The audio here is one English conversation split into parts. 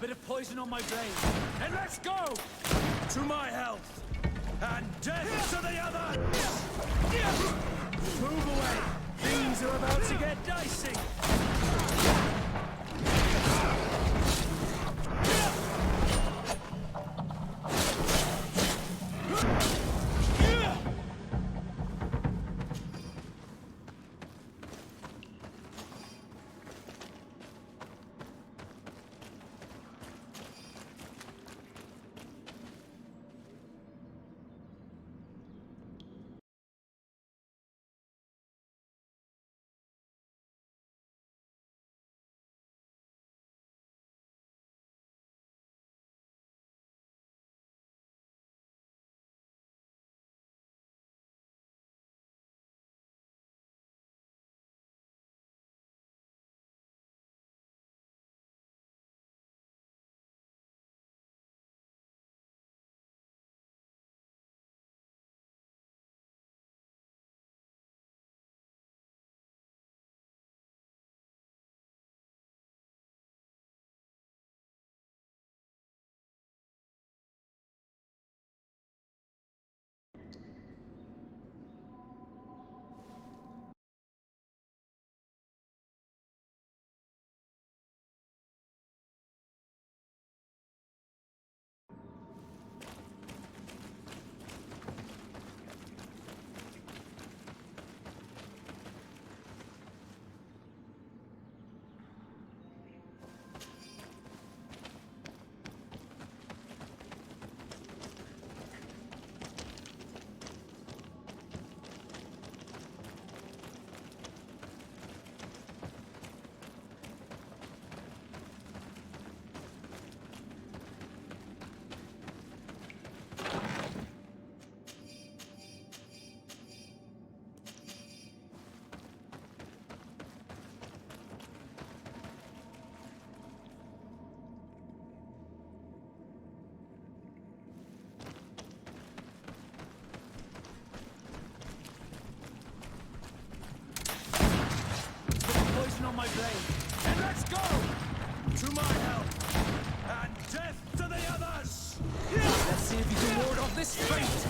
Bit of poison on my blade. And let's go! To my health! And death to the other! Move away! Things are about to get dicey! On my blade, and let's go! To my help, and death to the others! Let's see if you can ward off this fate!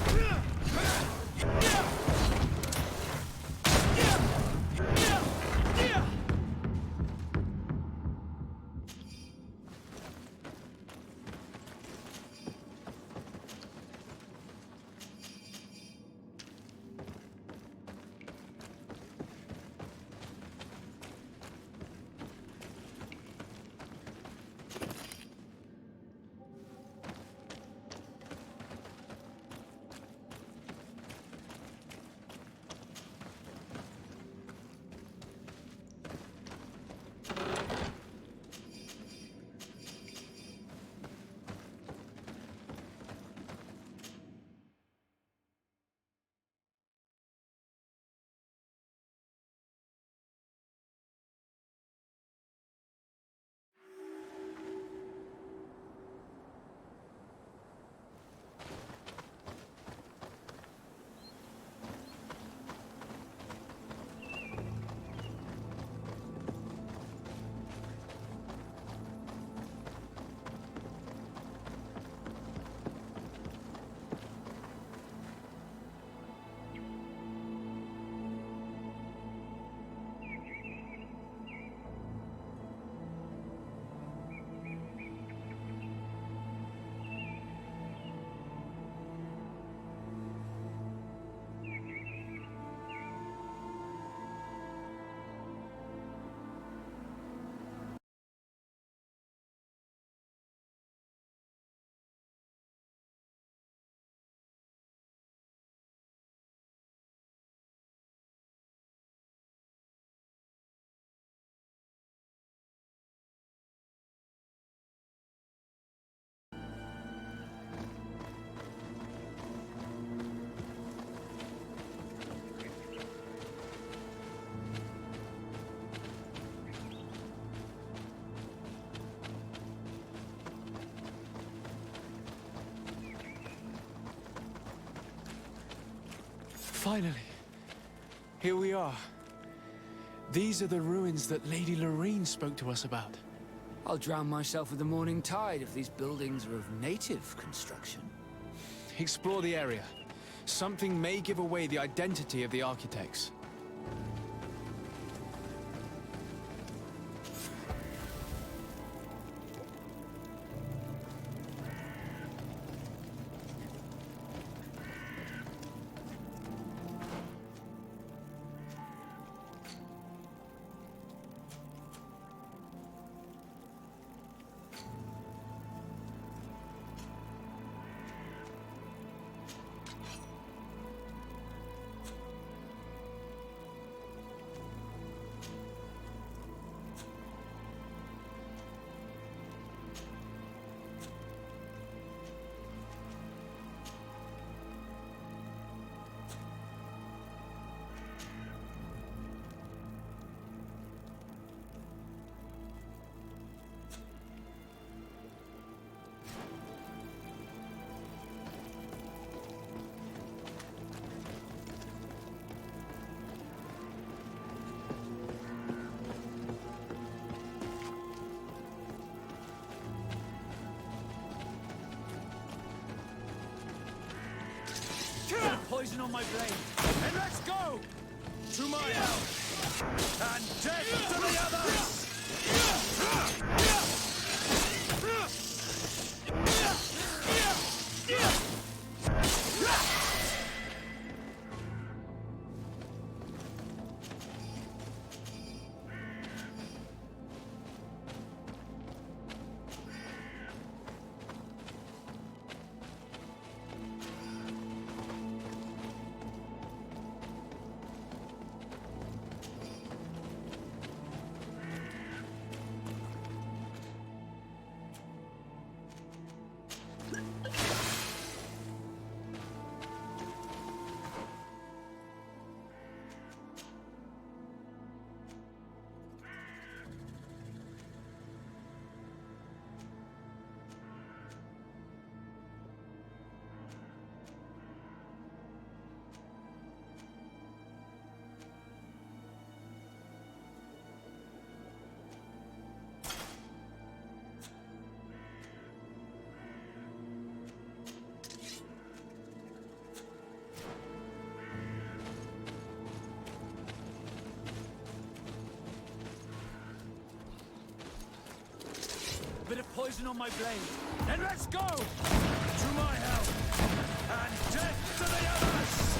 Finally, here we are. These are the ruins that Lady Lorene spoke to us about. I'll drown myself with the morning tide if these buildings are of native construction. Explore the area. Something may give away the identity of the architects. Poison on my blade. And let's go! To my help! And death to the others! Bit of poison on my blade. And let's go! To my help! And death to the others!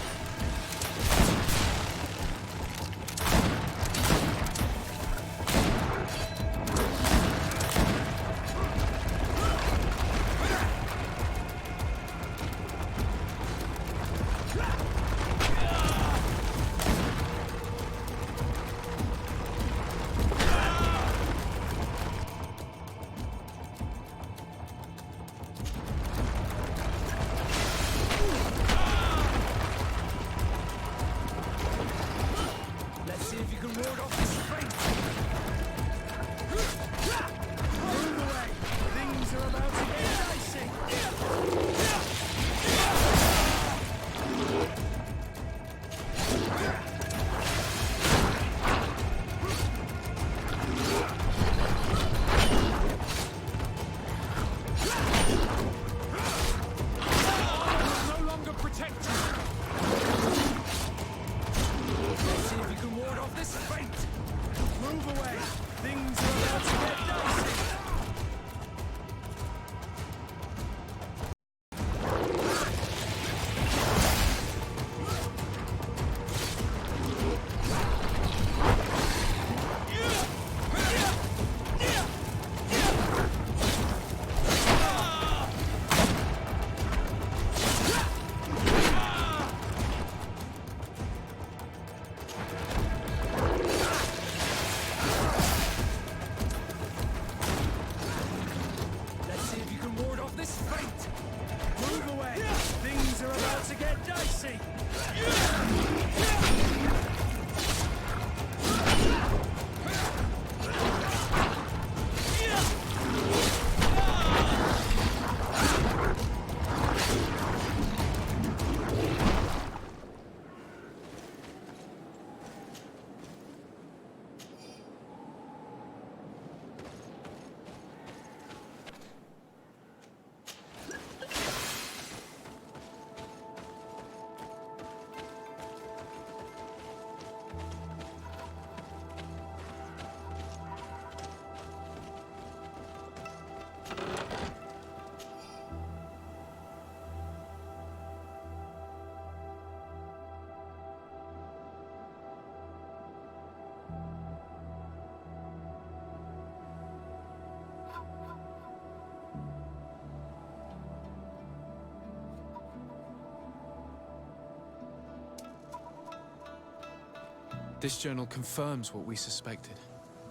This journal confirms what we suspected.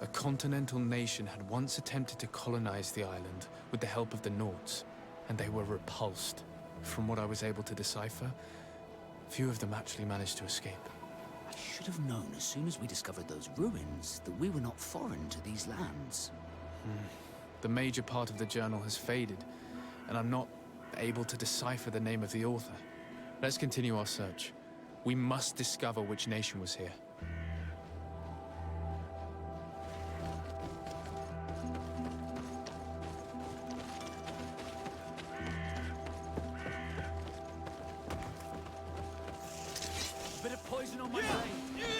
A continental nation had once attempted to colonize the island with the help of the Nords, and they were repulsed. From what I was able to decipher, few of them actually managed to escape. I should have known as soon as we discovered those ruins that we were not foreign to these lands. The major part of the journal has faded, and I'm not able to decipher the name of the author. Let's continue our search. We must discover which nation was here. Bit of poison on my blade.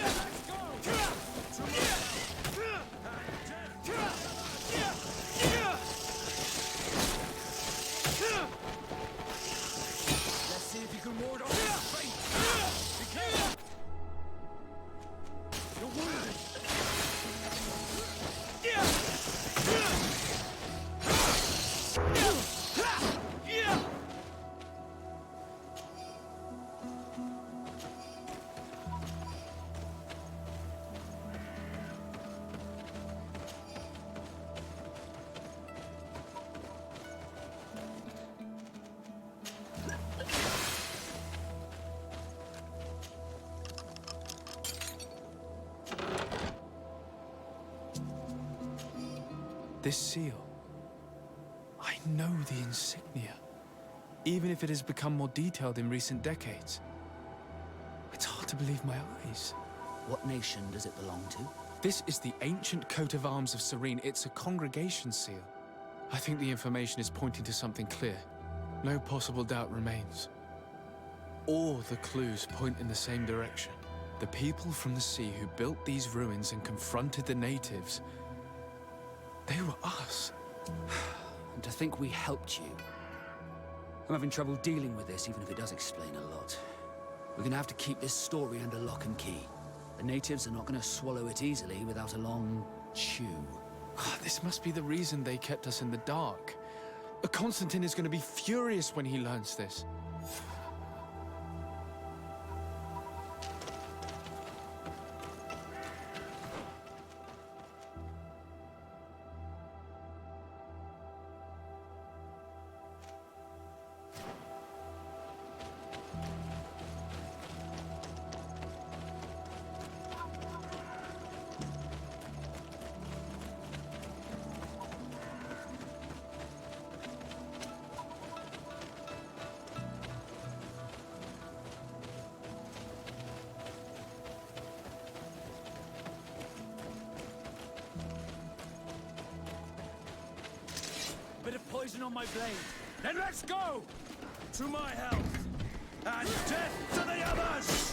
Let's go! To my health. And death. Let's see if you can ward off this fate. Be careful! You're wounded. This seal. I know the insignia, even if it has become more detailed in recent decades. It's hard to believe my eyes. What nation does it belong to? This is the ancient coat of arms of Serene. It's a congregation seal. I think the information is pointing to something clear. No possible doubt remains. All the clues point in the same direction. The people from the sea who built these ruins and confronted the natives, they were us. And to think we helped you. I'm having trouble dealing with this, even if it does explain a lot. We're gonna have to keep this story under lock and key. The natives are not gonna swallow it easily without a long chew. This must be the reason they kept us in the dark. Constantine is going to be furious when he learns this. Bit of poison on my blade. Then let's go! To my health. And death to the others!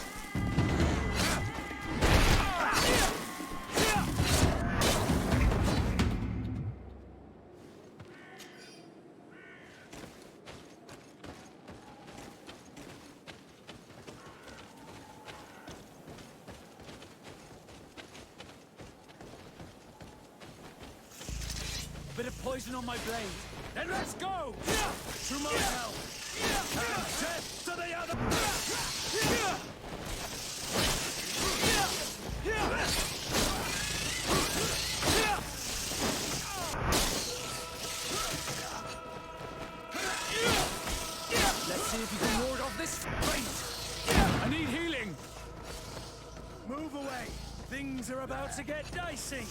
Bit of poison on my blade. Then let's go! To my health! And death to the other! Let's see if you can ward off this fate! I need healing! Move away! Things are about to get dicey!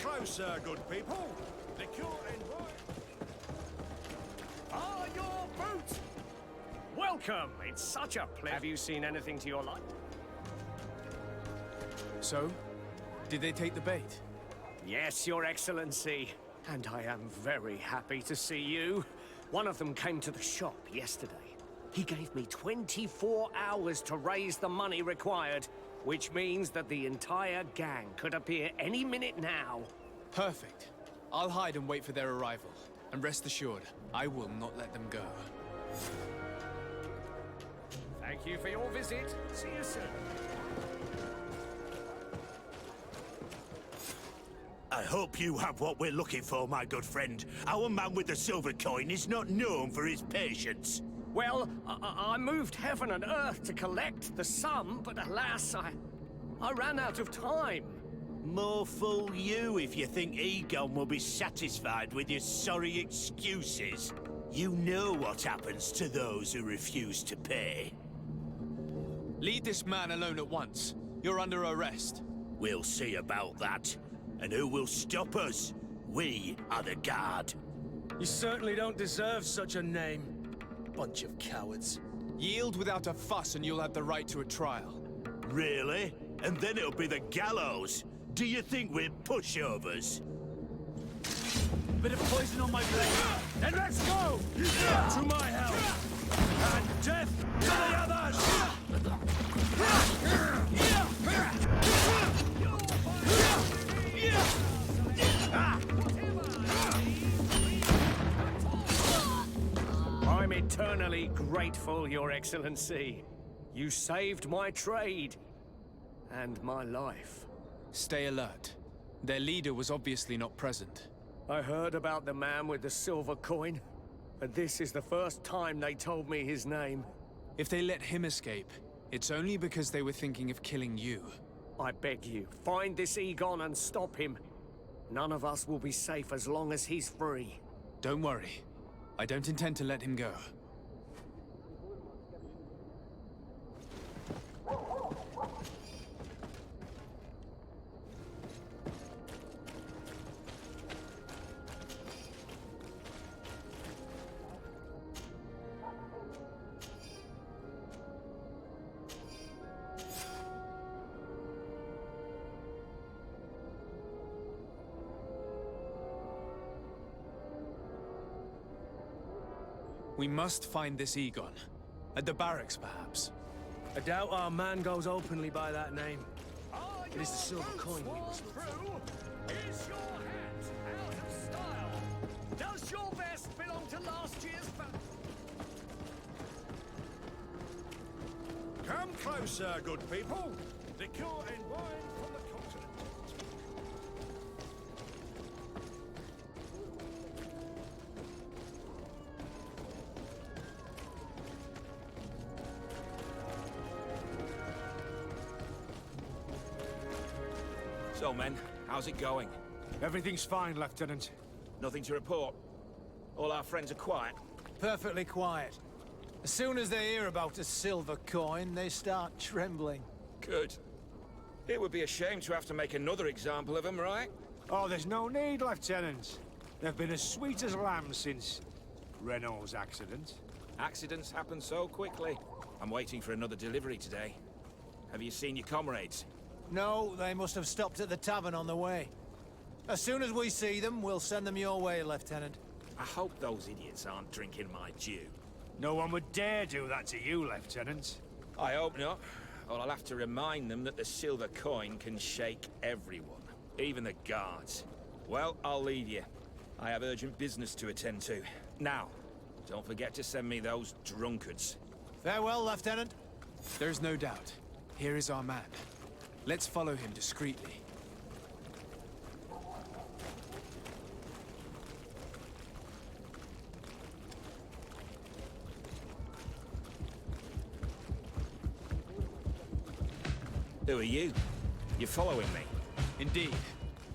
closer, good people. The court invite. Ah, your boot! Welcome! It's such a pleasure. Have you seen anything to your liking? So, did they take the bait? Yes, Your Excellency. And I am very happy to see you. One of them came to the shop yesterday. He gave me 24 hours to raise the money required, which means that the entire gang could appear any minute now. Perfect. I'll hide and wait for their arrival. And rest assured, I will not let them go. Thank you for your visit. See you soon. I hope you have what we're looking for, my good friend. Our man with the silver coin is not known for his patience. Well, I moved heaven and earth to collect the sum, but alas, I ran out of time. More fool you if you think Egon will be satisfied with your sorry excuses. You know what happens to those who refuse to pay. Leave this man alone at once. You're under arrest. We'll see about that. And who will stop us? We are the guard. You certainly don't deserve such a name. Bunch of cowards. Yield without a fuss and you'll have the right to a trial. Really? And then it'll be the gallows. Do you think we're pushovers? Bit of poison on my blade. Then let's go! To my help! And death to the others! I'm eternally grateful, Your Excellency. You saved my trade. And my life. Stay alert. Their leader was obviously not present. I heard about the man with the silver coin. And this is the first time they told me his name. If they let him escape, it's only because they were thinking of killing you. I beg you, find this Egon and stop him. None of us will be safe as long as he's free. Don't worry. I don't intend to let him go. We must find this Egon. At the barracks, perhaps. I doubt our man goes openly by that name. It is the silver coin we must look for. Is your hat out of style? Does your vest belong to last year's Come closer, good people. The court and wine from the continent. So, men, how's it going? Everything's fine, Lieutenant. Nothing to report? All our friends are quiet? Perfectly quiet. As soon as they hear about a silver coin, they start trembling. Good. It would be a shame to have to make another example of them, right? Oh, there's no need, Lieutenant. They've been as sweet as lambs since Renault's accident. Accidents happen so quickly. I'm waiting for another delivery today. Have you seen your comrades? No, they must have stopped at the tavern on the way. As soon as we see them, we'll send them your way, Lieutenant. I hope those idiots aren't drinking my dew. No one would dare do that to you, Lieutenant. I hope not. Or I'll have to remind them that the silver coin can shake everyone, even the guards. Well, I'll leave you. I have urgent business to attend to. Now, don't forget to send me those drunkards. Farewell, Lieutenant. There's no doubt. Here is our man. Let's follow him discreetly. Who are you? You're following me? Indeed.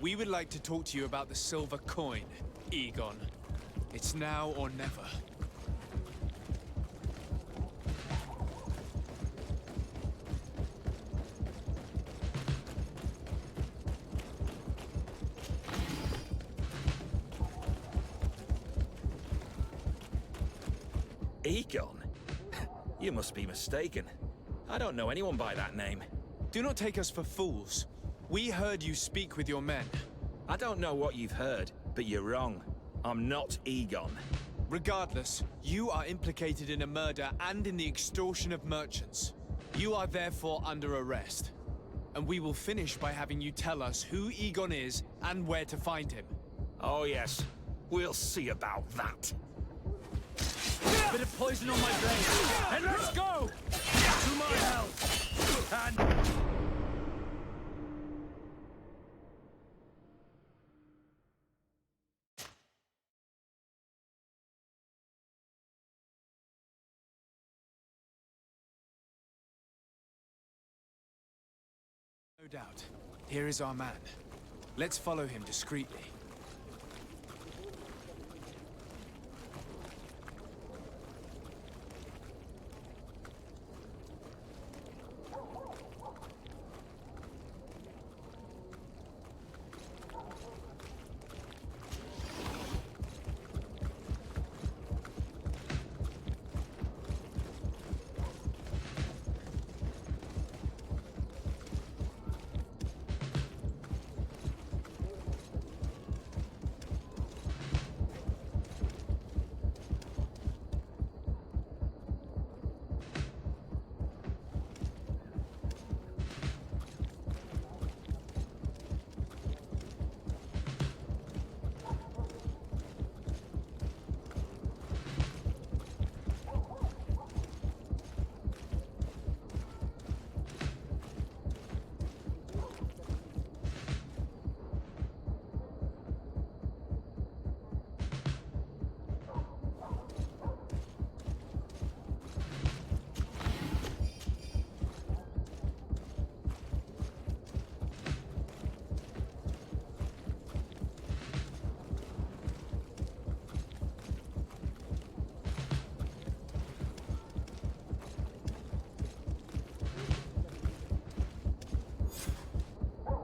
We would like to talk to you about the silver coin, Egon. It's now or never. Egon? You must be mistaken. I don't know anyone by that name. Do not take us for fools. We heard you speak with your men. I don't know what you've heard, but you're wrong. I'm not Egon. Regardless, you are implicated in a murder and in the extortion of merchants. You are therefore under arrest. And we will finish by having you tell us who Egon is and where to find him. Oh yes, we'll see about that. Bit of poison on my blade. And let's go! To my health. And... No doubt. Here is our man. Let's follow him discreetly.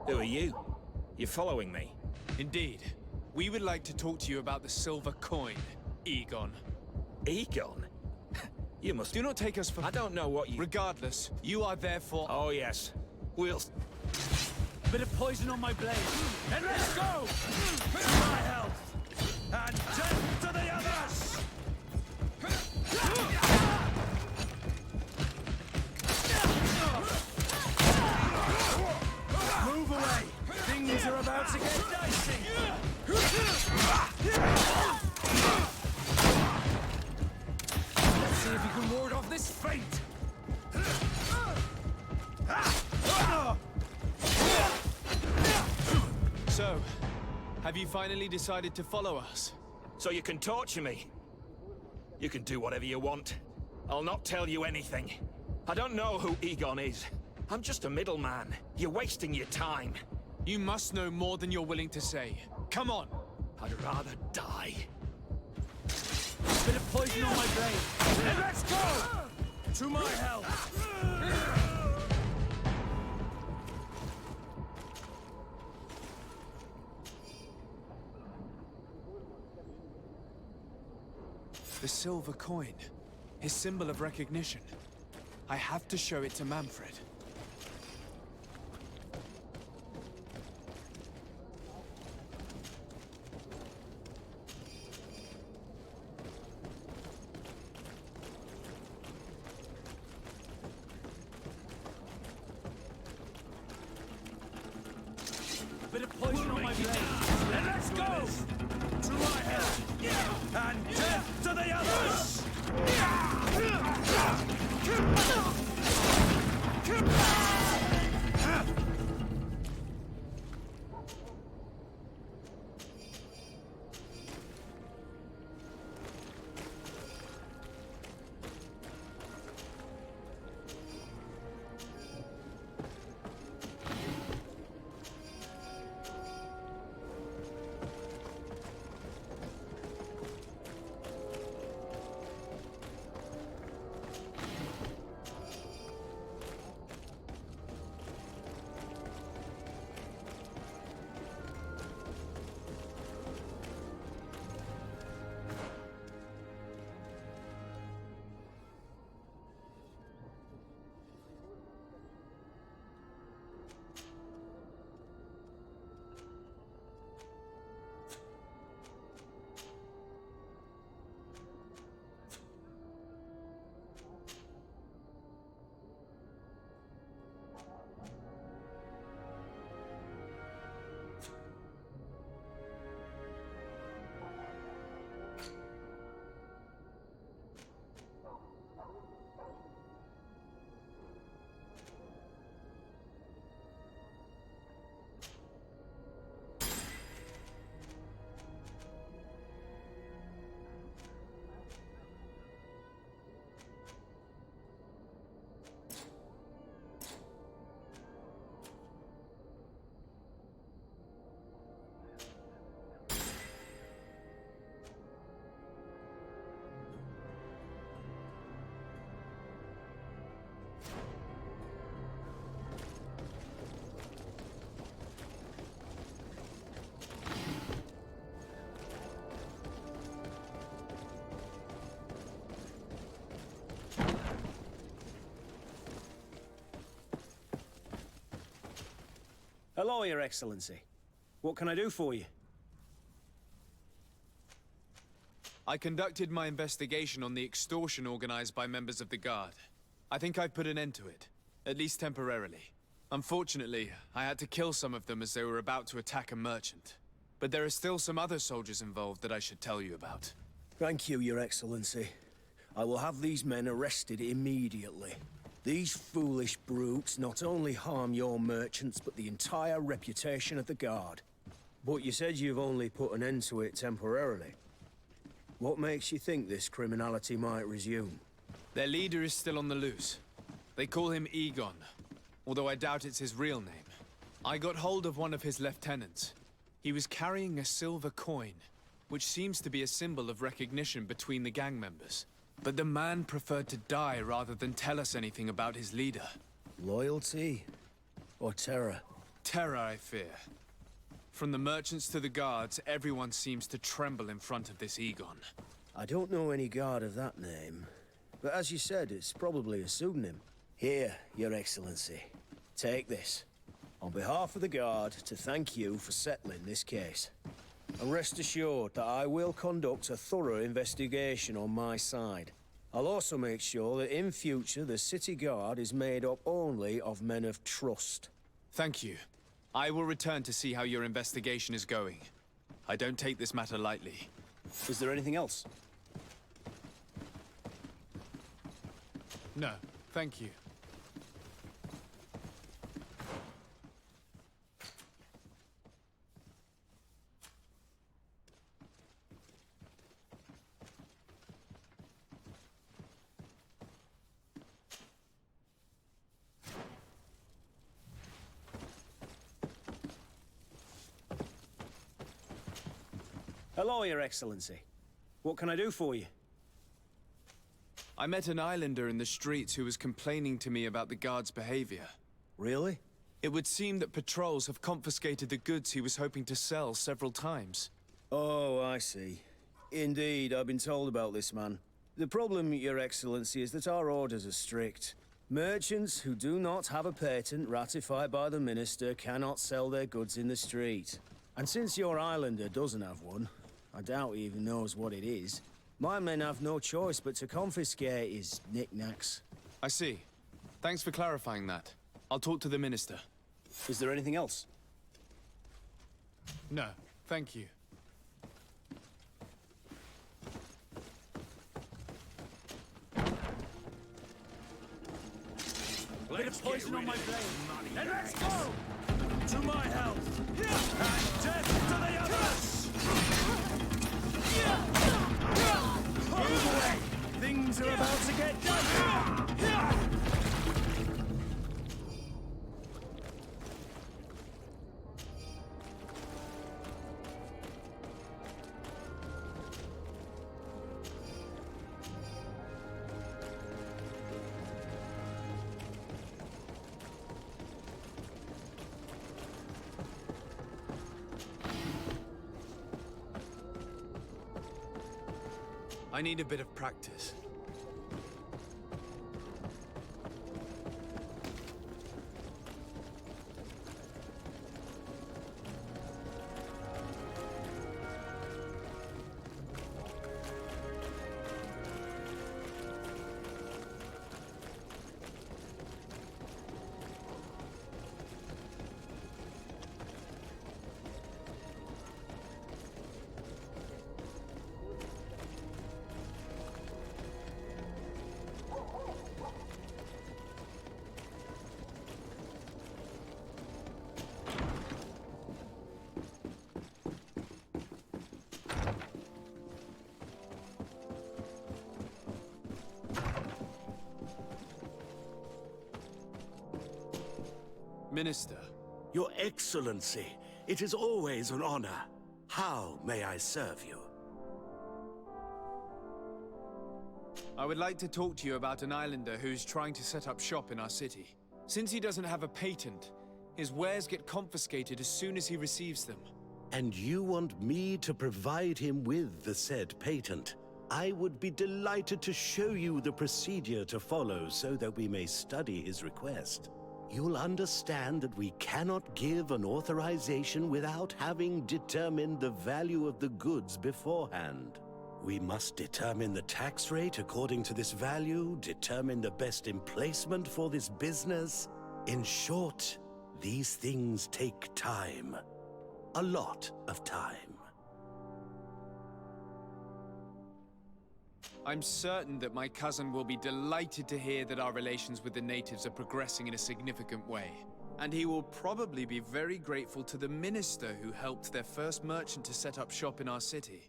Who are you? You're following me? Indeed. We would like to talk to you about the silver coin, Egon. Egon? You must... Do not take us for... I don't know what you... Regardless, you are therefore... Oh yes. We'll... Bit of poison on my blade. And let's go! To my health. And death to the others! Move away! Things are about to get dicey! Let's see if you can ward off this fate! So, have you finally decided to follow us? So you can torture me? You can do whatever you want. I'll not tell you anything. I don't know who Egon is. I'm just a middleman. You're wasting your time. You must know more than you're willing to say. Come on! I'd rather die. Bit of poison on my blade. And let's go! To my health. The silver coin. His symbol of recognition. I have to show it to Manfred. Bit of poison on my blade. And let's go! To my health. And death to the others! Hello, Your Excellency. What can I do for you? I conducted my investigation on the extortion organized by members of the Guard. I think I've put an end to it, at least temporarily. Unfortunately, I had to kill some of them as they were about to attack a merchant. But there are still some other soldiers involved that I should tell you about. Thank you, Your Excellency. I will have these men arrested immediately. These foolish brutes not only harm your merchants, but the entire reputation of the Guard. But you said you've only put an end to it temporarily. What makes you think this criminality might resume? Their leader is still on the loose. They call him Egon, although I doubt it's his real name. I got hold of one of his lieutenants. He was carrying a silver coin, which seems to be a symbol of recognition between the gang members. But the man preferred to die rather than tell us anything about his leader. Loyalty? Or terror? Terror, I fear. From the merchants to the guards, everyone seems to tremble in front of this Egon. I don't know any guard of that name. But as you said, it's probably a pseudonym. Here, Your Excellency. Take this. On behalf of the Guard, to thank you for settling this case. And rest assured that I will conduct a thorough investigation on my side. I'll also make sure that in future the City Guard is made up only of men of trust. Thank you. I will return to see how your investigation is going. I don't take this matter lightly. Is there anything else? No, thank you. Hello, Your Excellency. What can I do for you? I met an islander in the streets who was complaining to me about the guard's behavior. Really? It would seem that patrols have confiscated the goods he was hoping to sell several times. Oh, I see. Indeed, I've been told about this man. The problem, Your Excellency, is that our orders are strict. Merchants who do not have a patent ratified by the Minister cannot sell their goods in the street. And since your islander doesn't have one, I doubt he even knows what it is, my men have no choice but to confiscate his knickknacks. I see. Thanks for clarifying that. I'll talk to the Minister. Is there anything else? No, thank you. Bit of poison on my blade. Then let's go! To my health! And death to the others! Move away! Things are about to get done! I need a bit of practice. Minister. Your Excellency, it is always an honor. How may I serve you? I would like to talk to you about an islander who's trying to set up shop in our city. Since he doesn't have a patent, his wares get confiscated as soon as he receives them. And you want me to provide him with the said patent? I would be delighted to show you the procedure to follow so that we may study his request. you'll understand that we cannot give an authorization without having determined the value of the goods beforehand. We must determine the tax rate according to this value, determine the best emplacement for this business. In short, these things take time. A lot of time. I'm certain that my cousin will be delighted to hear that our relations with the natives are progressing in a significant way. And he will probably be very grateful to the minister who helped their first merchant to set up shop in our city.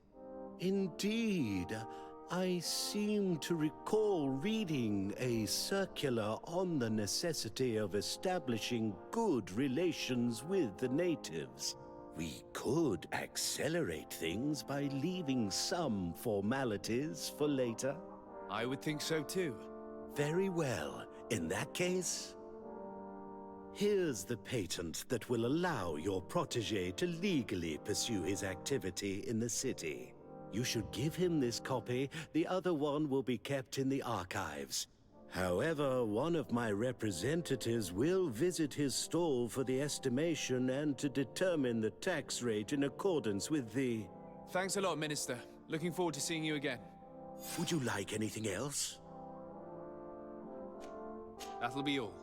Indeed. I seem to recall reading a circular on the necessity of establishing good relations with the natives. We could accelerate things by leaving some formalities for later. I would think so too. Very well. In that case, here's the patent that will allow your protege to legally pursue his activity in the city. You should give him this copy. The other one will be kept in the archives. However, one of my representatives will visit his stall for the estimation and to determine the tax rate in accordance with the... Thanks a lot, Minister. Looking forward to seeing you again. Would you like anything else? That'll be all.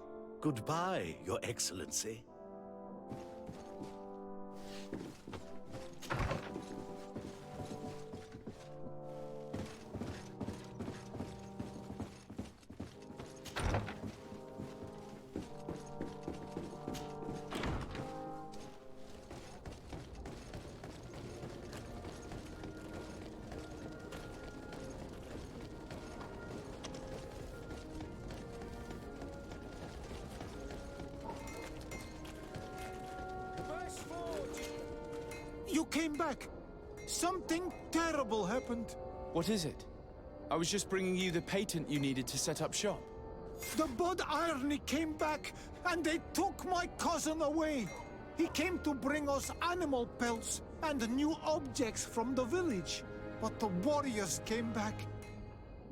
Goodbye, Your Excellency. You came back. Something terrible happened. What is it? I was just bringing you the patent you needed to set up shop. The Bud Irony came back, and they took my cousin away. He came to bring us animal pelts and new objects from the village. But the warriors came back.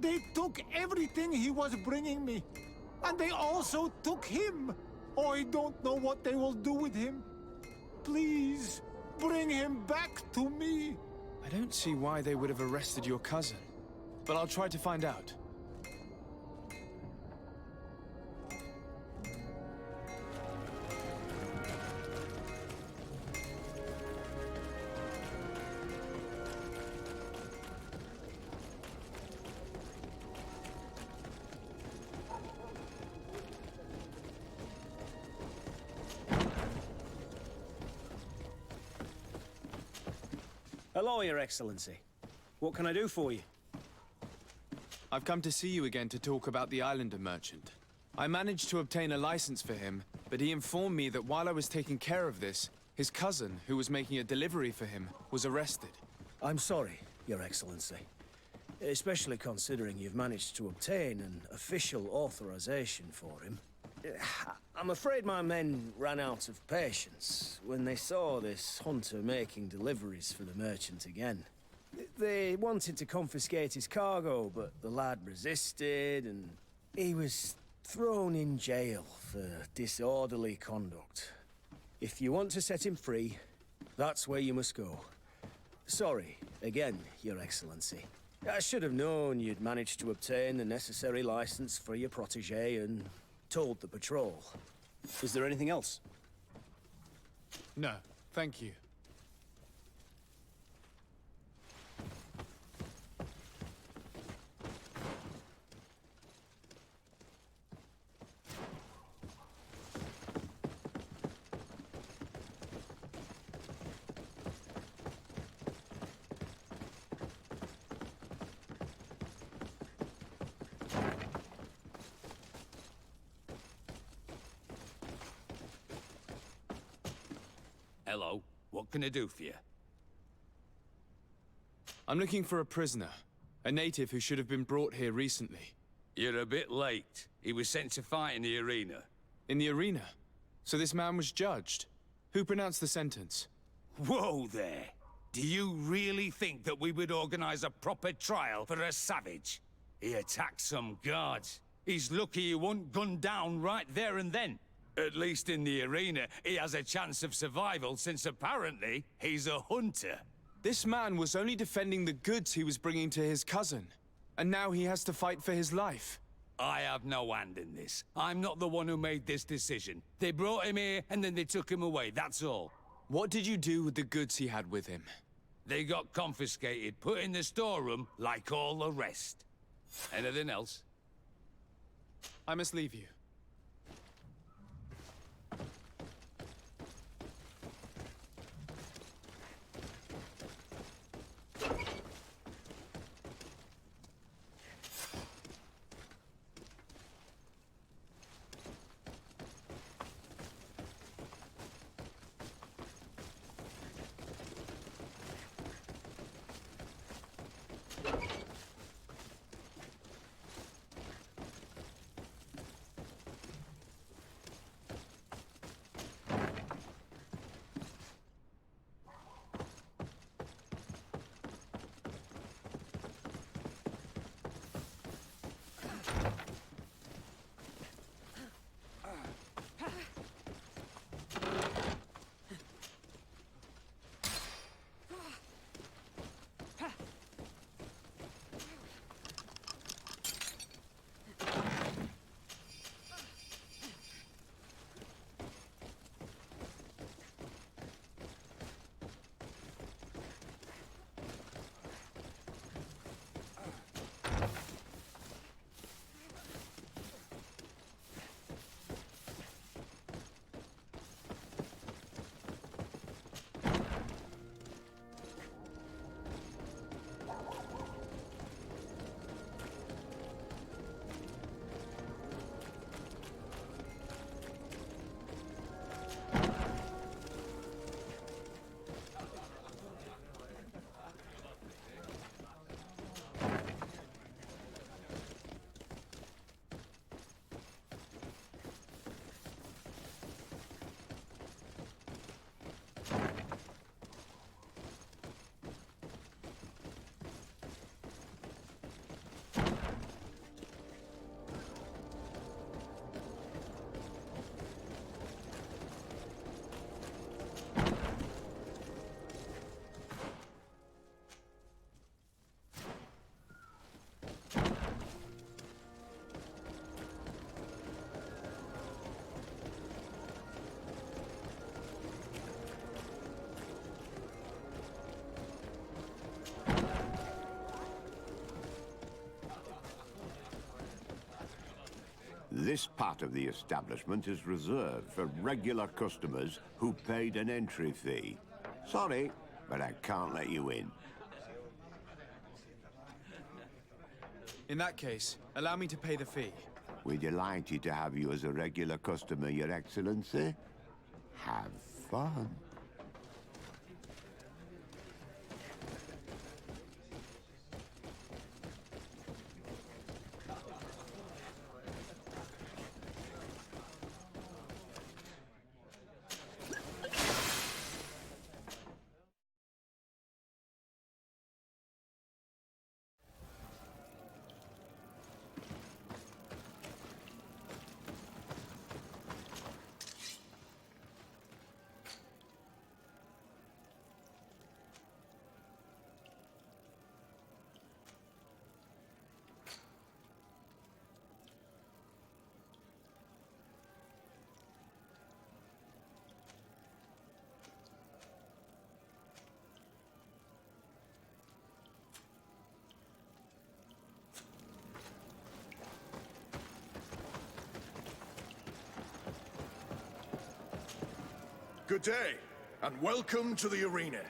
They took everything he was bringing me. And they also took him. Oh, I don't know what they will do with him. Please, bring him back to me. I don't see why they would have arrested your cousin, but I'll try to find out. Hello, Your Excellency. What can I do for you? I've come to see you again to talk about the Islander merchant. I managed to obtain a license for him, but he informed me that while I was taking care of this, his cousin, who was making a delivery for him, was arrested. I'm sorry, Your Excellency. Especially considering you've managed to obtain an official authorization for him. I'm afraid my men ran out of patience when they saw this hunter making deliveries for the merchant again. They wanted to confiscate his cargo, but the lad resisted, and he was thrown in jail for disorderly conduct. If you want to set him free, that's where you must go. Sorry, again, Your Excellency. I should have known you'd managed to obtain the necessary license for your protege and told the patrol. Is there anything else? No, thank you. Hello. What can I do for you? I'm looking for a prisoner. A native who should have been brought here recently. You're a bit late. He was sent to fight in the arena. In the arena? So this man was judged? Who pronounced the sentence? Whoa there! Do you really think that we would organize a proper trial for a savage? He attacked some guards. He's lucky he wasn't gunned down right there and then. At least in the arena, he has a chance of survival since apparently he's a hunter. This man was only defending the goods he was bringing to his cousin. And now he has to fight for his life. I have no hand in this. I'm not the one who made this decision. They brought him here and then they took him away, that's all. What did you do with the goods he had with him? They got confiscated, put in the storeroom like all the rest. Anything else? I must leave you. This part of the establishment is reserved for regular customers who paid an entry fee. Sorry, but I can't let you in. In that case, allow me to pay the fee. We're delighted to have you as a regular customer, Your Excellency. Have fun. Good day, and welcome to the arena.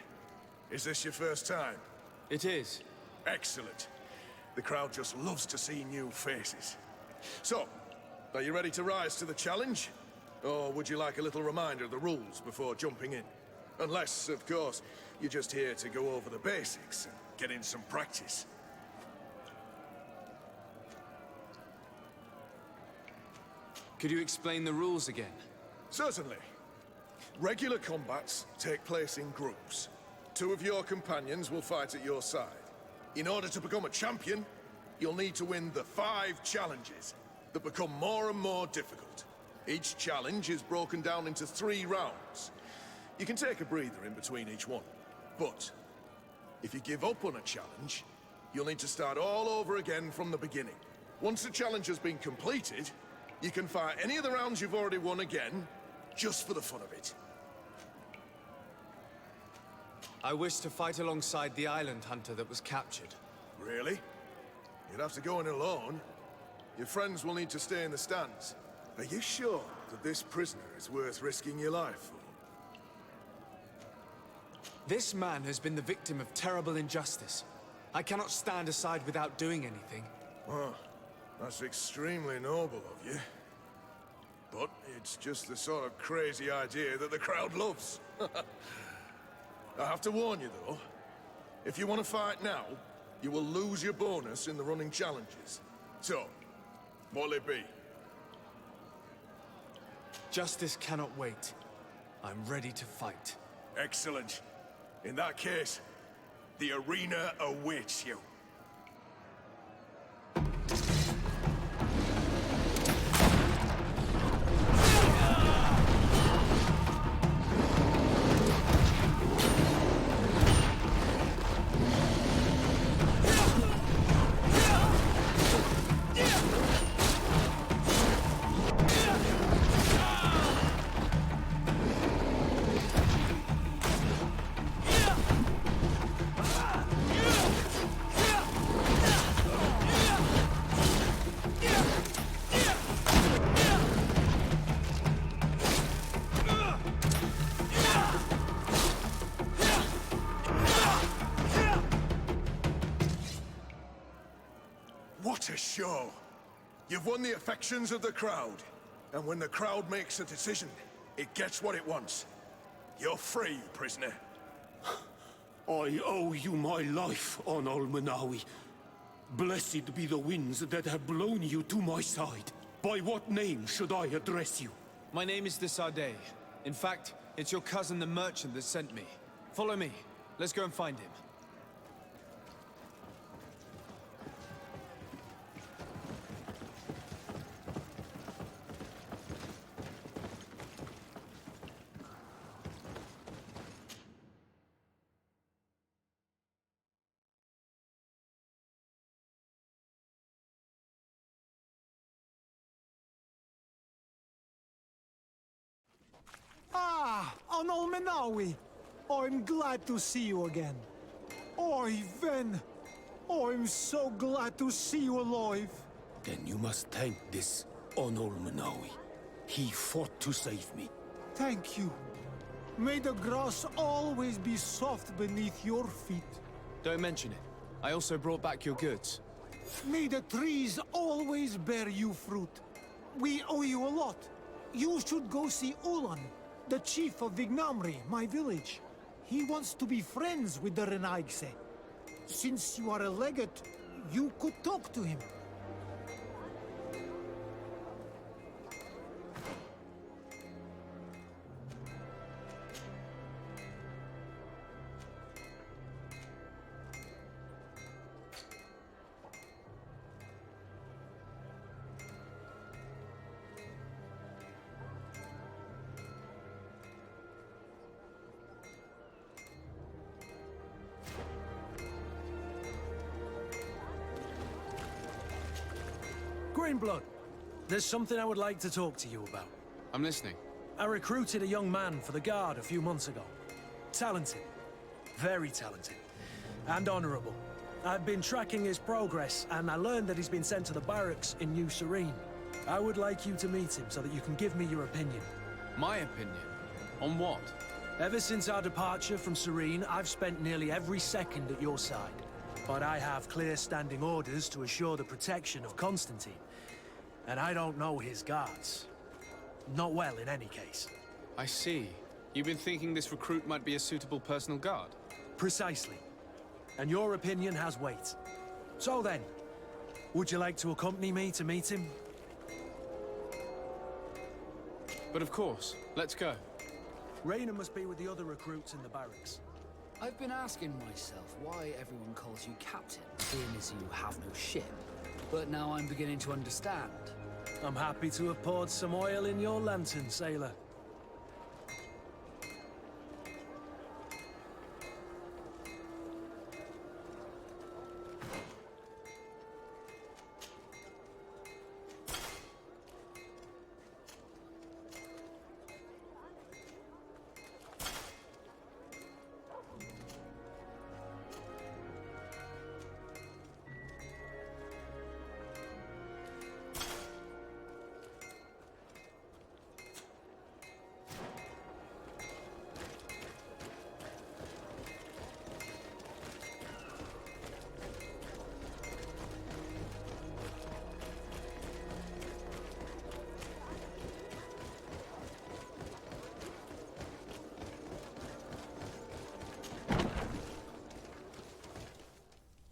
Is this your first time? It is. Excellent. The crowd just loves to see new faces. So, are you ready to rise to the challenge? Or would you like a little reminder of the rules before jumping in? Unless, of course, you're just here to go over the basics and get in some practice. Could you explain the rules again? Certainly. Regular combats take place in groups. 2 of your companions will fight at your side. In order to become a champion, you'll need to win the 5 challenges that become more and more difficult. Each challenge is broken down into 3 rounds. You can take a breather in between each one. But if you give up on a challenge, you'll need to start all over again from the beginning. Once the challenge has been completed, you can fight any of the rounds you've already won again, just for the fun of it. I wish to fight alongside the island hunter that was captured. Really? You'd have to go in alone. Your friends will need to stay in the stands. Are you sure that this prisoner is worth risking your life for? This man has been the victim of terrible injustice. I cannot stand aside without doing anything. Well, that's extremely noble of you. But it's just the sort of crazy idea that the crowd loves. I have to warn you, though. If you want to fight now, you will lose your bonus in the running challenges. So, what'll it be? Justice cannot wait. I'm ready to fight. Excellent. In that case, the arena awaits you. What a show! You've won the affections of the crowd. And when the crowd makes a decision, it gets what it wants. You're free, prisoner. I owe you my life, Onol Manawi. Blessed be the winds that have blown you to my side. By what name should I address you? My name is the Sade. In fact, it's your cousin the merchant that sent me. Follow me. Let's go and find him. Ah, Onol Manawi. I'm glad to see you again. Oi, Ven. I'm so glad to see you alive. Then you must thank this Onol Manawi. He fought to save me. Thank you. May the grass always be soft beneath your feet. Don't mention it. I also brought back your goods. May the trees always bear you fruit. We owe you a lot. You should go see Ulan, the chief of Vignamri, my village. He wants to be friends with the Renaigse. Since you are a legate, you could talk to him. Greenblood, there's something I would like to talk to you about. I'm listening. I recruited a young man for the Guard a few months ago. Talented. Very talented. And honorable. I've been tracking his progress, and I learned that he's been sent to the barracks in New Serene. I would like you to meet him so that you can give me your opinion. My opinion? On what? Ever since our departure from Serene, I've spent nearly every second at your side. But I have clear standing orders to assure the protection of Constantine. And I don't know his guards. Not well, in any case. I see. You've been thinking this recruit might be a suitable personal guard? Precisely. And your opinion has weight. So then, would you like to accompany me to meet him? But of course. Let's go. Raina must be with the other recruits in the barracks. I've been asking myself why everyone calls you Captain, seeing as you have no ship. But now I'm beginning to understand. I'm happy to have poured some oil in your lantern, sailor.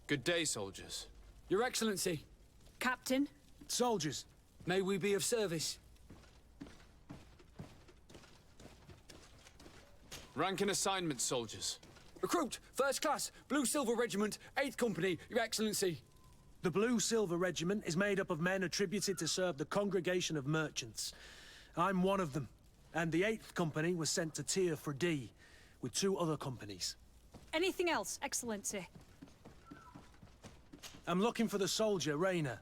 Good day, soldiers. Your Excellency. Captain. Soldiers. May we be of service? Rank and assignment, soldiers. Recruit, First Class, Blue Silver Regiment, 8th Company, Your Excellency. The Blue Silver Regiment is made up of men attributed to serve the Congregation of Merchants. I'm one of them, and the 8th Company was sent to Tier for D, with 2 other companies. Anything else, Excellency? I'm looking for the soldier, Rayner.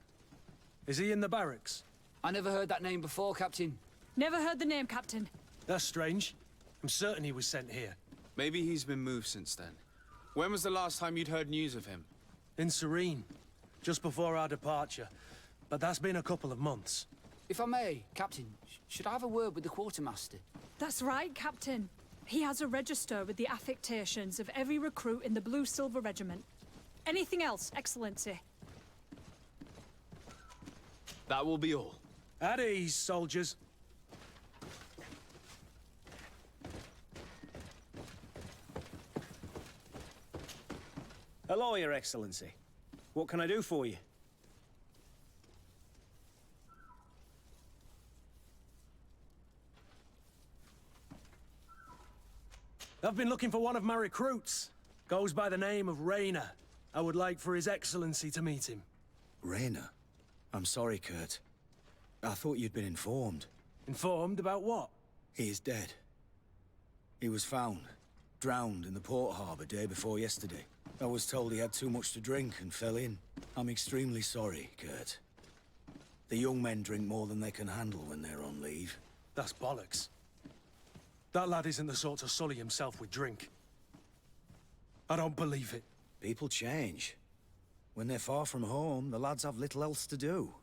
Is he in the barracks? I never heard that name before, Captain. Never heard the name, Captain. That's strange. I'm certain he was sent here. Maybe he's been moved since then. When was the last time you'd heard news of him? In Serene, just before our departure. But that's been a couple of months. If I may, Captain, should I have a word with the Quartermaster? That's right, Captain. He has a register with the affectations of every recruit in the Blue Silver Regiment. Anything else, Excellency? That will be all. At ease, soldiers. Hello, Your Excellency. What can I do for you? I've been looking for one of my recruits. Goes by the name of Rayner. I would like for His Excellency to meet him. Rayner? I'm sorry, Kurt. I thought you'd been informed. Informed about what? He is dead. He was found, drowned in the port harbor day before yesterday. I was told he had too much to drink and fell in. I'm extremely sorry, Kurt. The young men drink more than they can handle when they're on leave. That's bollocks. That lad isn't the sort to sully himself with drink. I don't believe it. People change. When they're far from home, the lads have little else to do.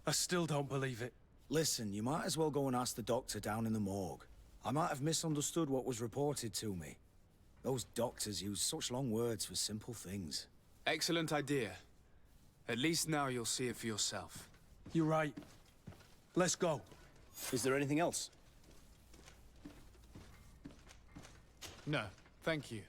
I still don't believe it. Listen, you might as well go and ask the doctor down in the morgue. I might have misunderstood what was reported to me. Those doctors use such long words for simple things. Excellent idea. At least now you'll see it for yourself. You're right. Let's go. Is there anything else? No, thank you.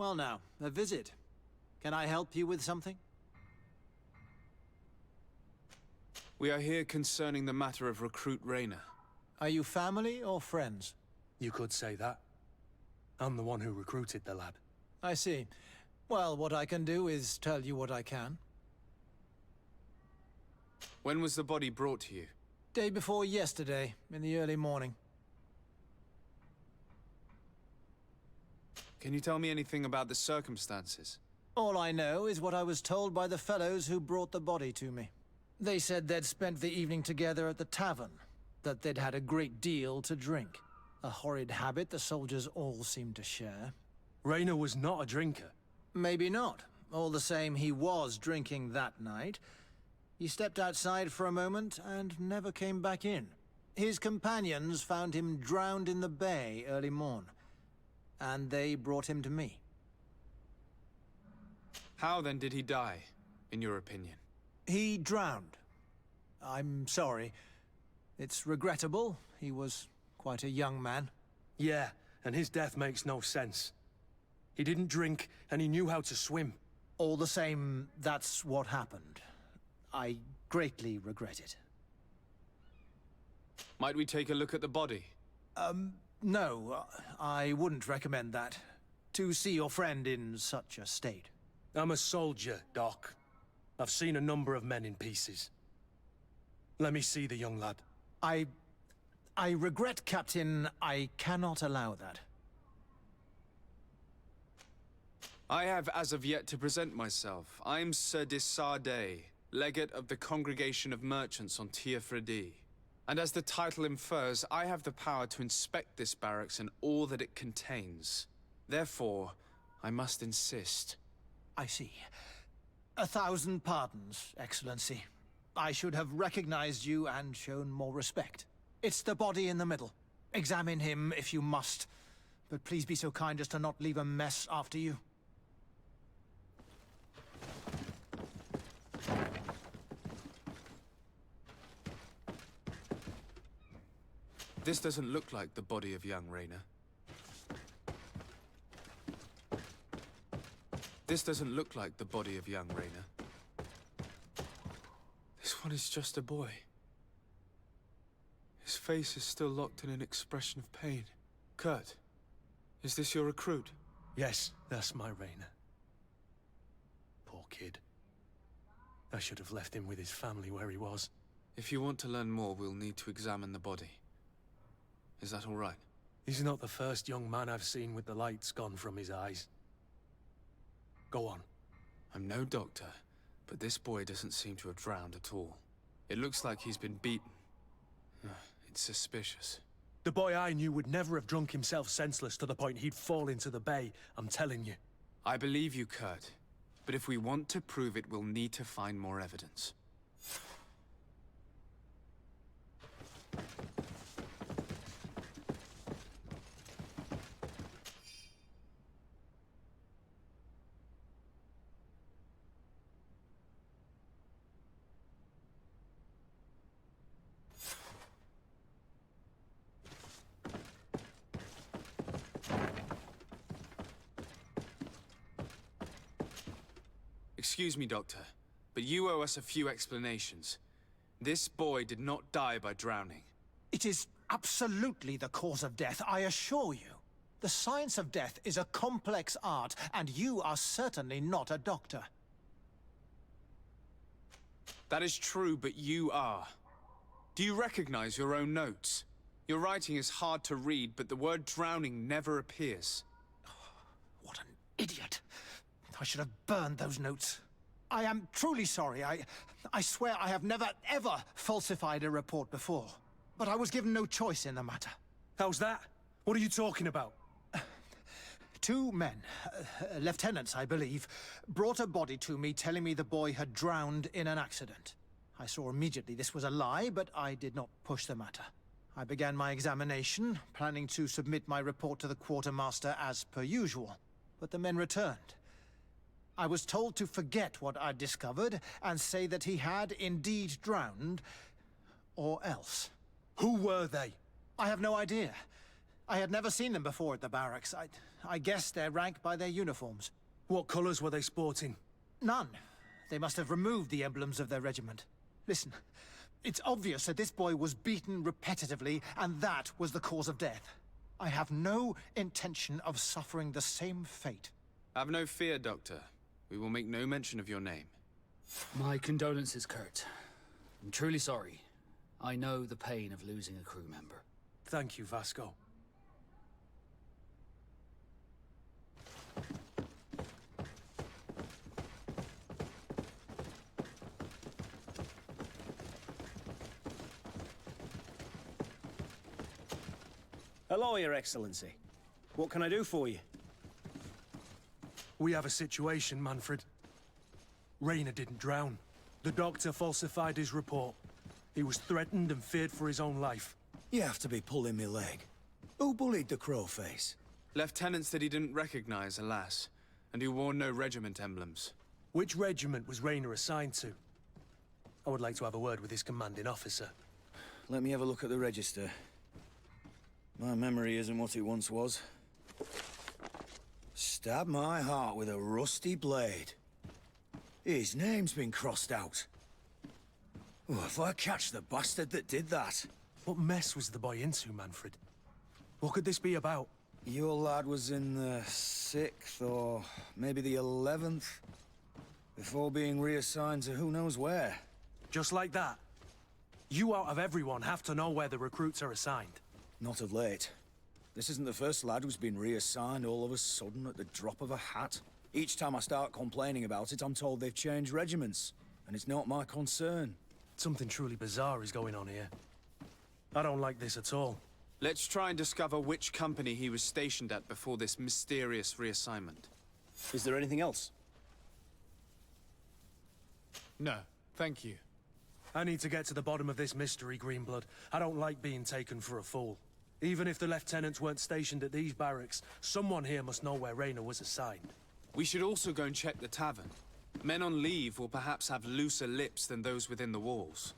Well now, a visit. Can I help you with something? We are here concerning the matter of Recruit Rayner. Are you family or friends? You could say that. I'm the one who recruited the lad. I see. Well, what I can do is tell you what I can. When was the body brought to you? Day before yesterday, in the early morning. Can you tell me anything about the circumstances? All I know is what I was told by the fellows who brought the body to me. They said they'd spent the evening together at the tavern, that they'd had a great deal to drink. A horrid habit the soldiers all seemed to share. Rayner was not a drinker. Maybe not. All the same, he was drinking that night. He stepped outside for a moment and never came back in. His companions found him drowned in the bay early morn, and they brought him to me. How then did he die, in your opinion? He drowned. I'm sorry. It's regrettable. He was quite a young man. Yeah, and his death makes no sense. He didn't drink, and he knew how to swim. All the same, that's what happened. I greatly regret it. Might we take a look at the body? No, I wouldn't recommend that. To see your friend in such a state. I'm a soldier, Doc. I've seen a number of men in pieces. Let me see the young lad. I regret, Captain. I cannot allow that. I have as of yet to present myself. I'm Sir Desardet, Legate of the Congregation of Merchants on Tiafredi. And as the title infers, I have the power to inspect this barracks and all that it contains. Therefore, I must insist. I see. 1,000 pardons, Excellency. I should have recognized you and shown more respect. It's the body in the middle. Examine him if you must, but please be so kind as to not leave a mess after you. This doesn't look like the body of young Rayner. This doesn't look like the body of young Rayner. This one is just a boy. His face is still locked in an expression of pain. Kurt, is this your recruit? Yes, that's my Rayner. Poor kid. I should have left him with his family where he was. If you want to learn more, we'll need to examine the body. Is that all right? He's not the first young man I've seen with the lights gone from his eyes. Go on. I'm no doctor, but this boy doesn't seem to have drowned at all. It looks like he's been beaten. It's suspicious. The boy I knew would never have drunk himself senseless to the point he'd fall into the bay, I'm telling you. I believe you, Kurt. But if we want to prove it, we'll need to find more evidence. Excuse me, Doctor, but you owe us a few explanations. This boy did not die by drowning. It is absolutely the cause of death, I assure you. The science of death is a complex art, and you are certainly not a doctor. That is true, but you are. Do you recognize your own notes? Your writing is hard to read, but the word drowning never appears. What an idiot. I should have burned those notes. I am truly sorry. I swear I have never, ever falsified a report before. But I was given no choice in the matter. How's that? What are you talking about? 2 men, lieutenants, I believe, brought a body to me telling me the boy had drowned in an accident. I saw immediately this was a lie, but I did not push the matter. I began my examination, planning to submit my report to the quartermaster as per usual. But the men returned. I was told to forget what I'd discovered and say that he had indeed drowned, or else. Who were they? I have no idea. I had never seen them before at the barracks. I guessed their rank by their uniforms. What colours were they sporting? None. They must have removed the emblems of their regiment. Listen, it's obvious that this boy was beaten repetitively, and that was the cause of death. I have no intention of suffering the same fate. Have no fear, Doctor. We will make no mention of your name. My condolences, Kurt. I'm truly sorry. I know the pain of losing a crew member. Thank you, Vasco. Hello, Your Excellency. What can I do for you? We have a situation, Manfred. Rayner didn't drown. The doctor falsified his report. He was threatened and feared for his own life. You have to be pulling me leg. Who bullied the crowface? Lieutenants that he didn't recognize, alas, and who wore no regiment emblems. Which regiment was Rayner assigned to? I would like to have a word with his commanding officer. Let me have a look at the register. My memory isn't what it once was. Stab my heart with a rusty blade. His name's been crossed out. Oh, if I catch the bastard that did that. What mess was the boy into, Manfred? What could this be about? Your lad was in the 6th or maybe the 11th, before being reassigned to who knows where. Just like that? You out of everyone have to know where the recruits are assigned. Not of late. This isn't the first lad who's been reassigned all of a sudden at the drop of a hat. Each time I start complaining about it, I'm told they've changed regiments, and it's not my concern. Something truly bizarre is going on here. I don't like this at all. Let's try and discover which company he was stationed at before this mysterious reassignment. Is there anything else? No, thank you. I need to get to the bottom of this mystery, Greenblood. I don't like being taken for a fool. Even if the lieutenants weren't stationed at these barracks, someone here must know where Rayner was assigned. We should also go and check the tavern. Men on leave will perhaps have looser lips than those within the walls.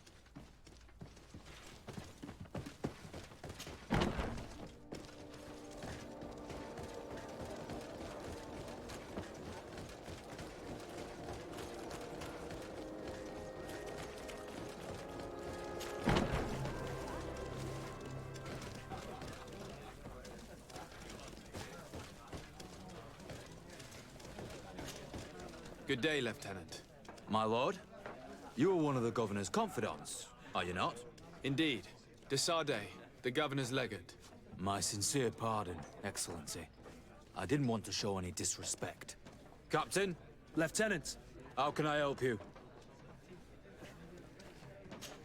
Good day, Lieutenant. My lord, you are one of the governor's confidants, are you not? Indeed. De Sardet, the governor's legate. My sincere pardon, Excellency. I didn't want to show any disrespect. Captain? Lieutenant! How can I help you?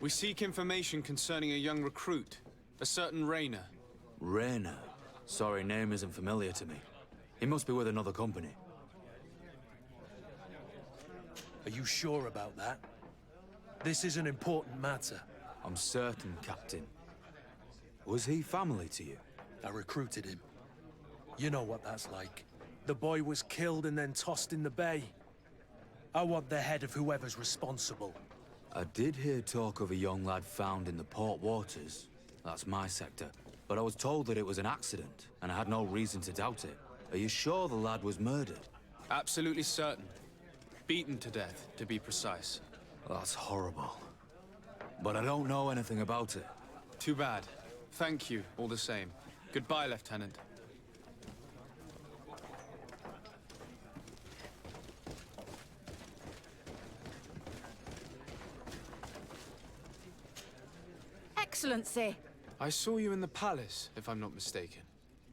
We seek information concerning a young recruit, a certain Rayner. Rayner? Sorry, name isn't familiar to me. He must be with another company. Are you sure about that? This is an important matter. I'm certain, Captain. Was he family to you? I recruited him. You know what that's like. The boy was killed and then tossed in the bay. I want the head of whoever's responsible. I did hear talk of a young lad found in the port waters. That's my sector. But I was told that it was an accident, and I had no reason to doubt it. Are you sure the lad was murdered? Absolutely certain. Beaten to death, to be precise. That's horrible. But I don't know anything about it. Too bad. Thank you, all the same. Goodbye, Lieutenant. Excellency! I saw you in the palace, if I'm not mistaken.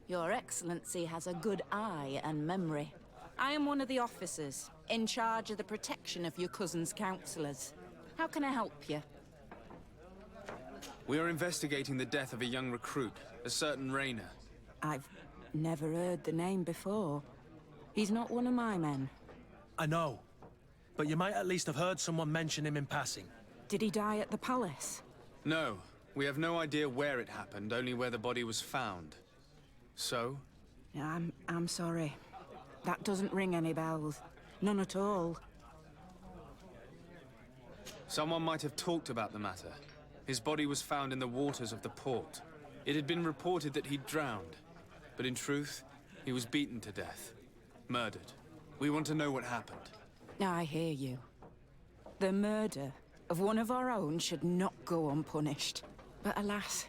Your Excellency has a good eye and memory. I am one of the officers, in charge of the protection of your cousin's counselors. How can I help you? We are investigating the death of a young recruit, a certain Rayner. I've never heard the name before. He's not one of my men. I know. But you might at least have heard someone mention him in passing. Did he die at the palace? No. We have no idea where it happened, only where the body was found. So? I'm sorry. That doesn't ring any bells. None at all. Someone might have talked about the matter. His body was found in the waters of the port. It had been reported that he'd drowned. But in truth, he was beaten to death. Murdered. We want to know what happened. I hear you. The murder of one of our own should not go unpunished. But alas,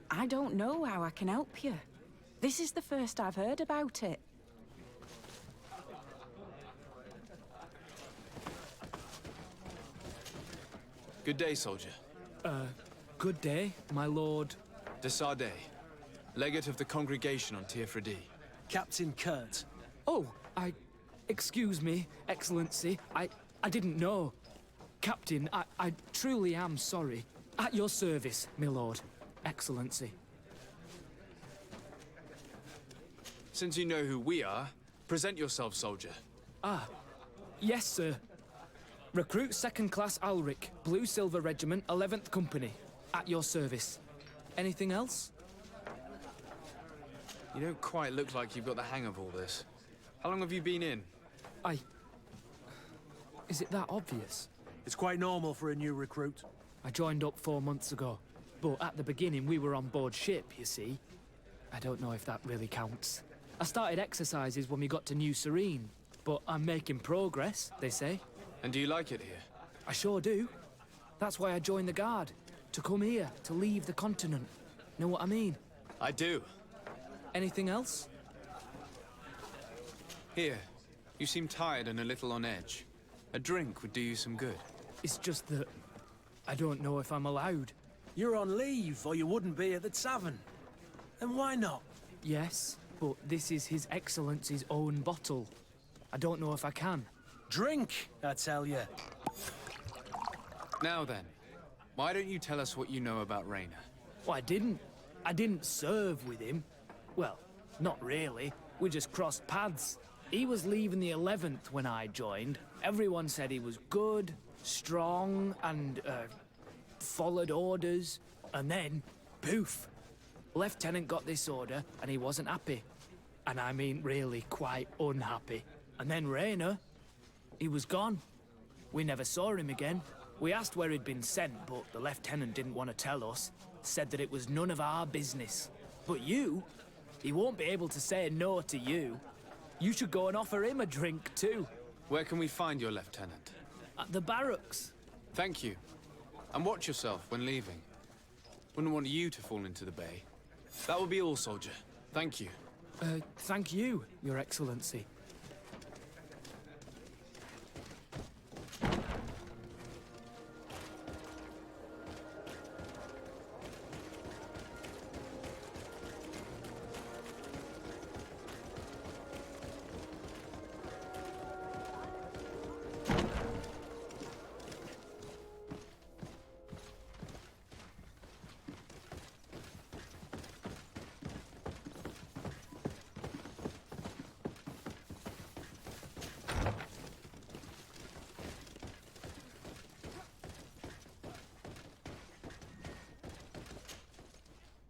I don't know how I can help you. This is the first I've heard about it. Good day, soldier. Good day, my lord. De Sardet, legate of the congregation on Tier-Fredy. Captain Kurt. Oh, excuse me, Excellency. I didn't know. Captain, I truly am sorry. At your service, my lord. Excellency. Since you know who we are, present yourself, soldier. Ah, yes, sir. Recruit 2nd Class Ulrich, Blue Silver Regiment, 11th Company. At your service. Anything else? You don't quite look like you've got the hang of all this. How long have you been in? Is it that obvious? It's quite normal for a new recruit. I joined up 4 months ago. But at the beginning, we were on board ship, you see. I don't know if that really counts. I started exercises when we got to New Serene. But I'm making progress, they say. And do you like it here? I sure do. That's why I joined the Guard. To come here, to leave the continent. Know what I mean? I do. Anything else? Here. You seem tired and a little on edge. A drink would do you some good. It's just that I don't know if I'm allowed. You're on leave, or you wouldn't be at the tavern. And why not? Yes, but this is His Excellency's own bottle. I don't know if I can. Drink, I tell you. Now then, why don't you tell us what you know about Raynor? Well, I didn't serve with him. Well, not really. We just crossed paths. He was leaving the 11th when I joined. Everyone said he was good, strong, and, followed orders. And then, poof. Lieutenant got this order, and he wasn't happy. And I mean really quite unhappy. And then Raynor, he was gone. We never saw him again. We asked where he'd been sent, but the lieutenant didn't want to tell us. Said that it was none of our business. But you, he won't be able to say no to you. You should go and offer him a drink too. Where can we find your lieutenant? At the barracks. Thank you. And watch yourself when leaving. Wouldn't want you to fall into the bay. That will be all, soldier. Thank you. Thank you, Your Excellency.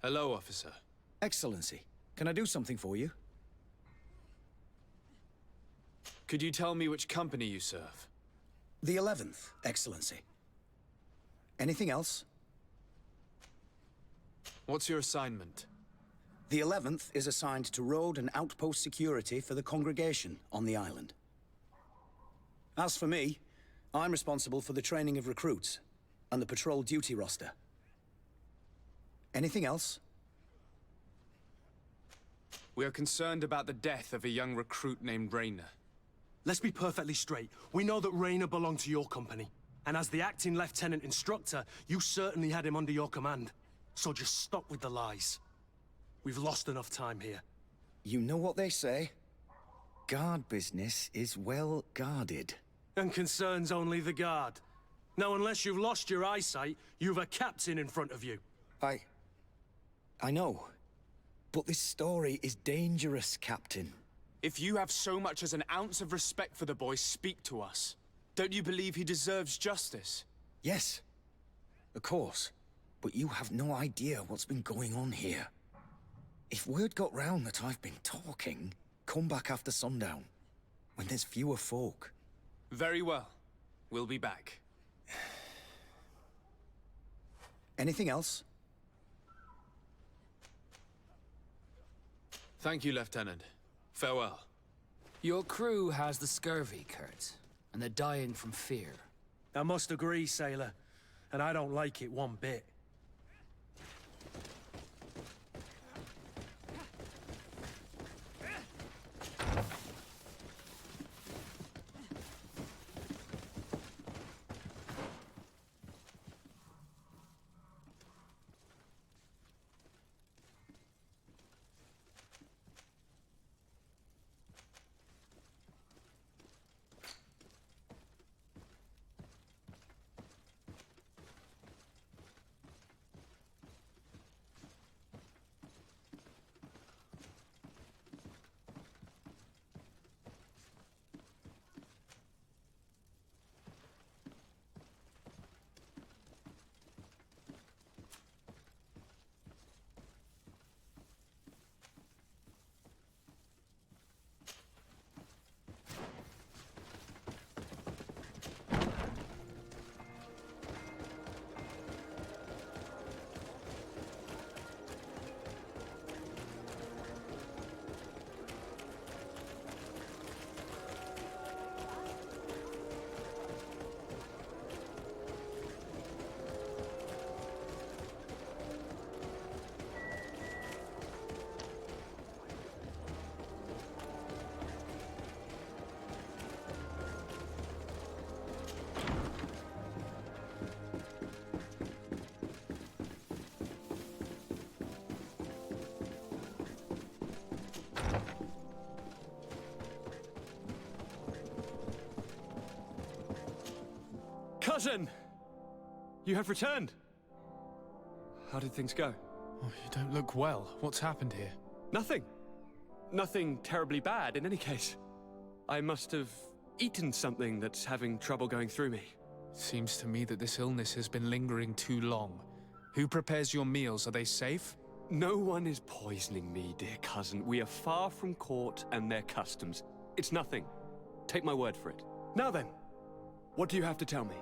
Hello, officer. Excellency, can I do something for you? Could you tell me which company you serve? The 11th, Excellency. Anything else? What's your assignment? The 11th is assigned to road and outpost security for the congregation on the island. As for me, I'm responsible for the training of recruits and the patrol duty roster. Anything else? We are concerned about the death of a young recruit named Raynor. Let's be perfectly straight. We know that Raynor belonged to your company. And as the acting lieutenant instructor, you certainly had him under your command. So just stop with the lies. We've lost enough time here. You know what they say? Guard business is well guarded. And concerns only the guard. Now, unless you've lost your eyesight, you've a captain in front of you. I know. But this story is dangerous, Captain. If you have so much as an ounce of respect for the boy, speak to us. Don't you believe he deserves justice? Yes, of course. But you have no idea what's been going on here. If word got round that I've been talking, come back after sundown, when there's fewer folk. Very well. We'll be back. Anything else? Thank you, Lieutenant. Farewell. Your crew has the scurvy, Kurt, and they're dying from fear. I must agree, sailor, and I don't like it one bit. Cousin! You have returned. How did things go? Oh, you don't look well. What's happened here? Nothing. Nothing terribly bad, in any case. I must have eaten something that's having trouble going through me. Seems to me that this illness has been lingering too long. Who prepares your meals? Are they safe? No one is poisoning me, dear cousin. We are far from court and their customs. It's nothing. Take my word for it. Now then, what do you have to tell me?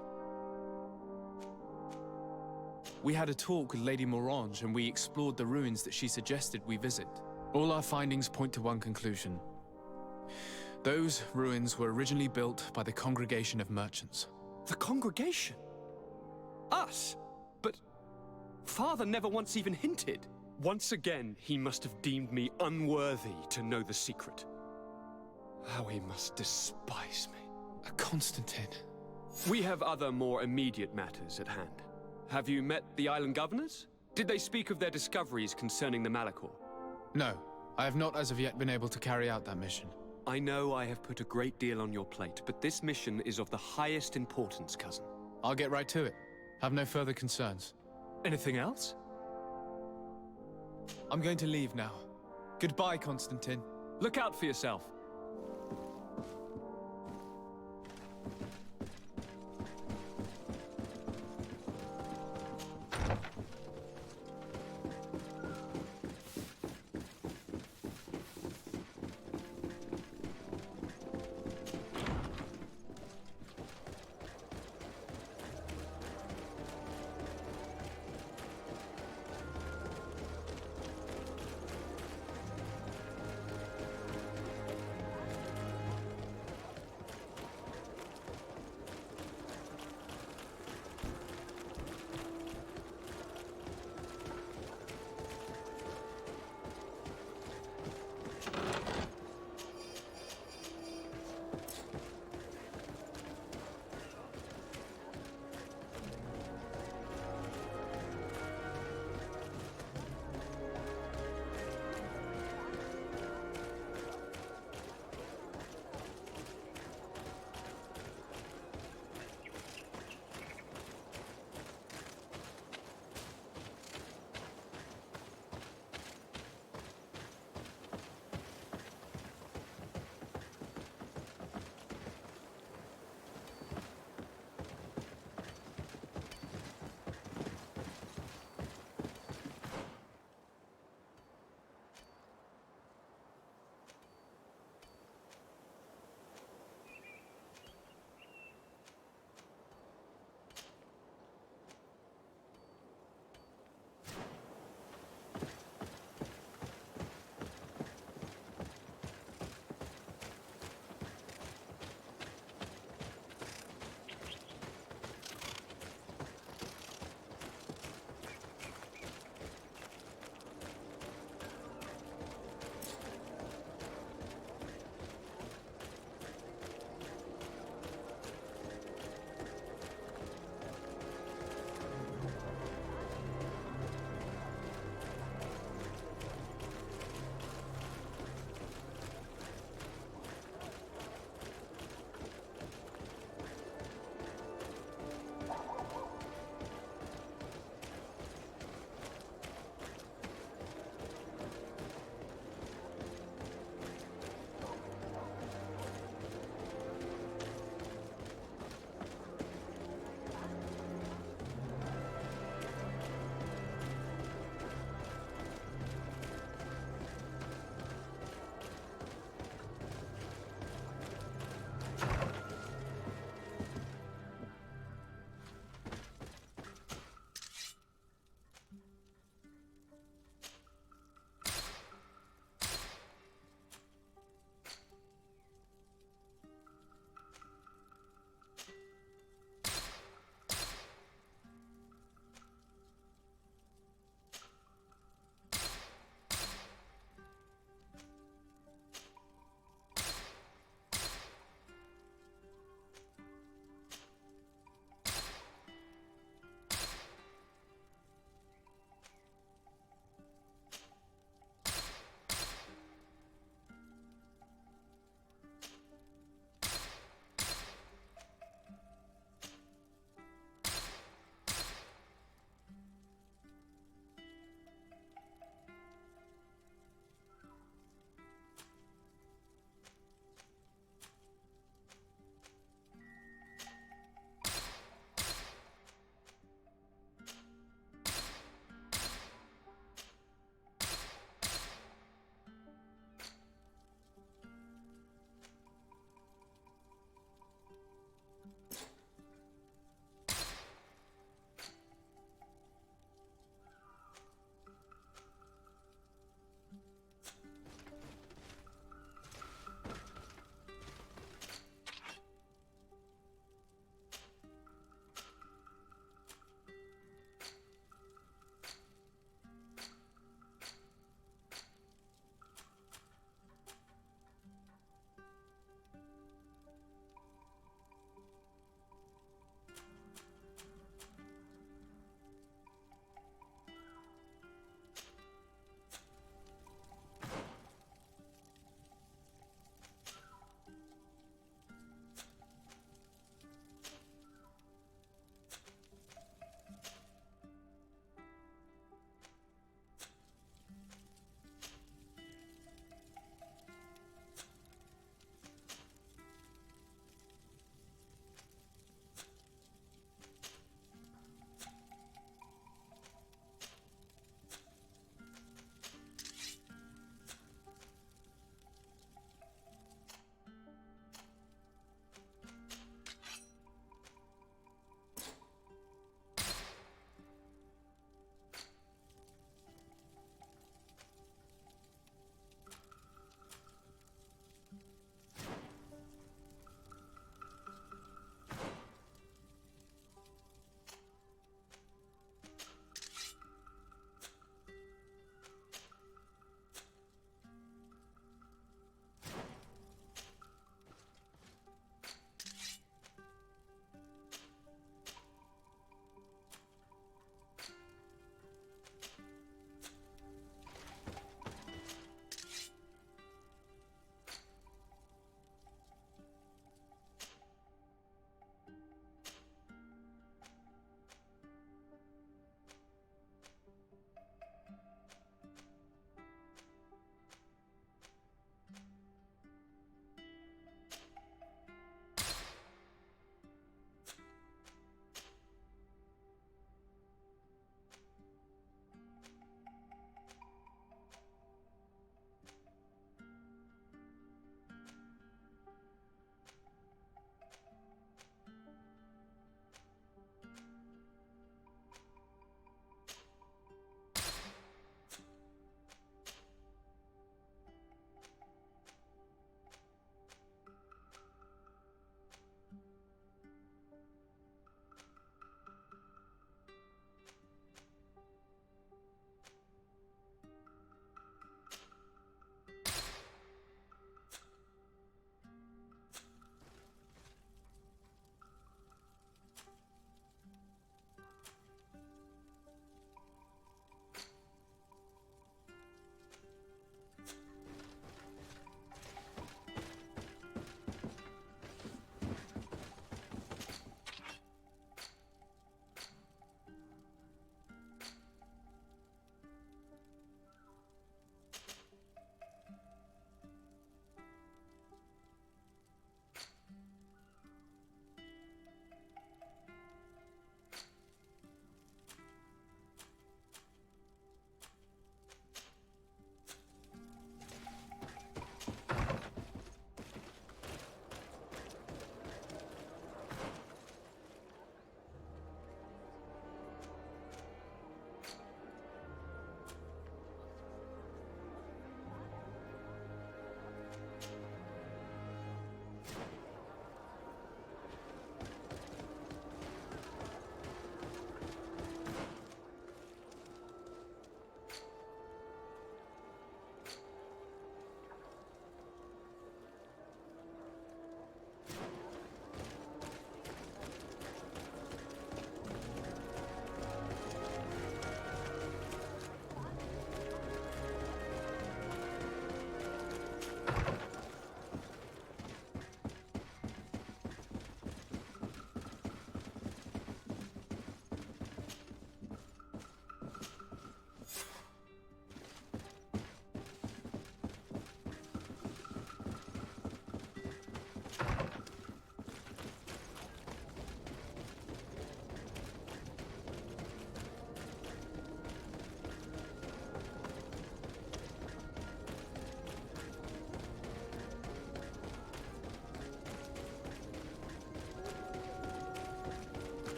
We had a talk with Lady Morange and we explored the ruins that she suggested we visit. All our findings point to one conclusion. Those ruins were originally built by the Congregation of Merchants. The Congregation? Us? But Father never once even hinted. Once again, he must have deemed me unworthy to know the secret. How he must despise me. Constantine. We have other more immediate matters at hand. Have you met the island governors? Did they speak of their discoveries concerning the Malachor? No, I have not as of yet been able to carry out that mission. I know I have put a great deal on your plate, but this mission is of the highest importance, cousin. I'll get right to it. Have no further concerns. Anything else? I'm going to leave now. Goodbye, Constantine. Look out for yourself.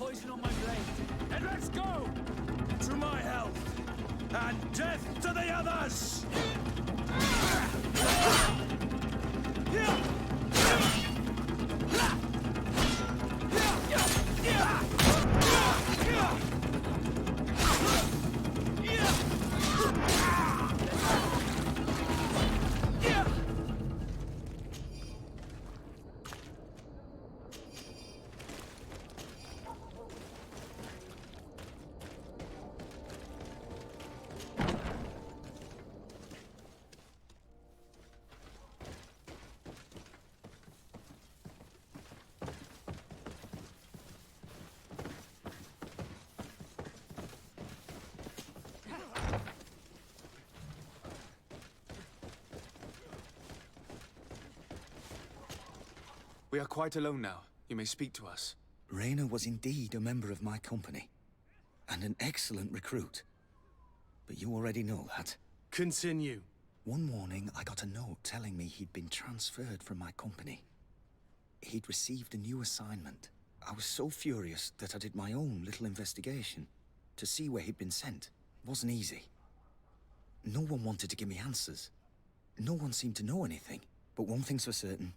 poison on my blade. And let's go! To my health! And death to the others! We are quite alone now. You may speak to us. Rayner was indeed a member of my company, and an excellent recruit. But you already know that. Continue. One morning, I got a note telling me he'd been transferred from my company. He'd received a new assignment. I was so furious that I did my own little investigation to see where he'd been sent. It wasn't easy. No one wanted to give me answers. No one seemed to know anything. But one thing's for certain.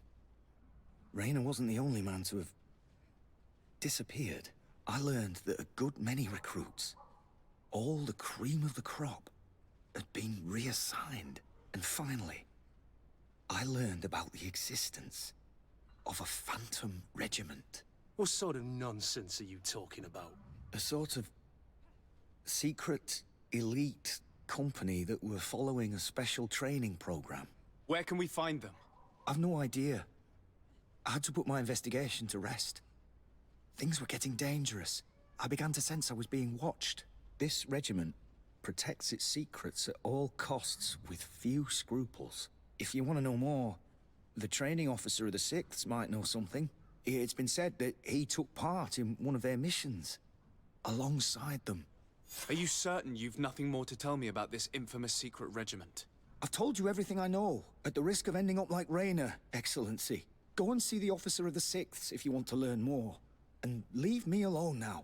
Rayner wasn't the only man to have disappeared. I learned that a good many recruits, all the cream of the crop, had been reassigned. And finally, I learned about the existence of a phantom regiment. What sort of nonsense are you talking about? A sort of secret, elite company that were following a special training program. Where can we find them? I've no idea. I had to put my investigation to rest. Things were getting dangerous. I began to sense I was being watched. This regiment protects its secrets at all costs with few scruples. If you want to know more, the training officer of the 6th might know something. It's been said that he took part in one of their missions, alongside them. Are you certain you've nothing more to tell me about this infamous secret regiment? I've told you everything I know, at the risk of ending up like Rayner, Excellency. Go and see the officer of the 6th if you want to learn more. And leave me alone now.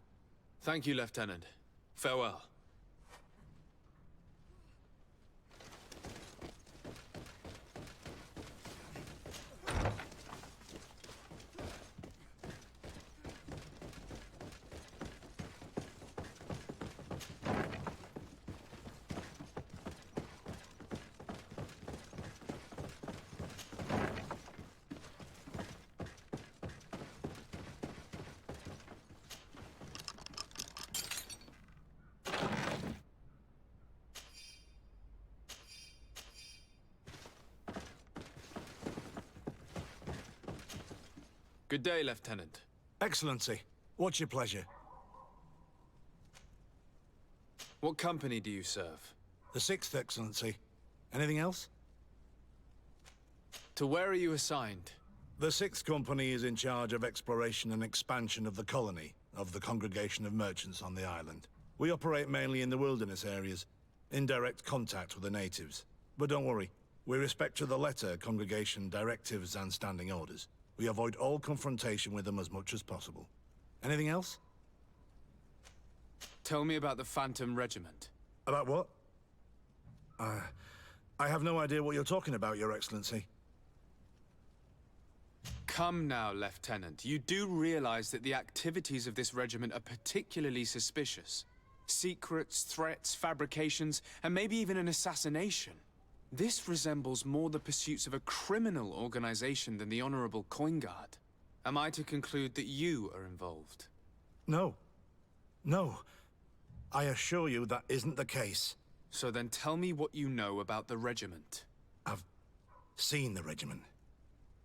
Thank you, Lieutenant. Farewell. Good day, Lieutenant. Excellency, what's your pleasure? What company do you serve? The 6th, Excellency. Anything else? To where are you assigned? The 6th Company is in charge of exploration and expansion of the colony of the Congregation of Merchants on the island. We operate mainly in the wilderness areas, in direct contact with the natives. But don't worry, we respect to the letter Congregation directives and standing orders. We avoid all confrontation with them as much as possible. Anything else? Tell me about the Phantom Regiment. About what? I have no idea what you're talking about, Your Excellency. Come now, Lieutenant. You do realize that the activities of this regiment are particularly suspicious. Secrets, threats, fabrications, and maybe even an assassination. This resembles more the pursuits of a criminal organization than the Honorable Coin Guard. Am I to conclude that you are involved? No. No. I assure you that isn't the case. So then tell me what you know about the regiment. I've seen the regiment.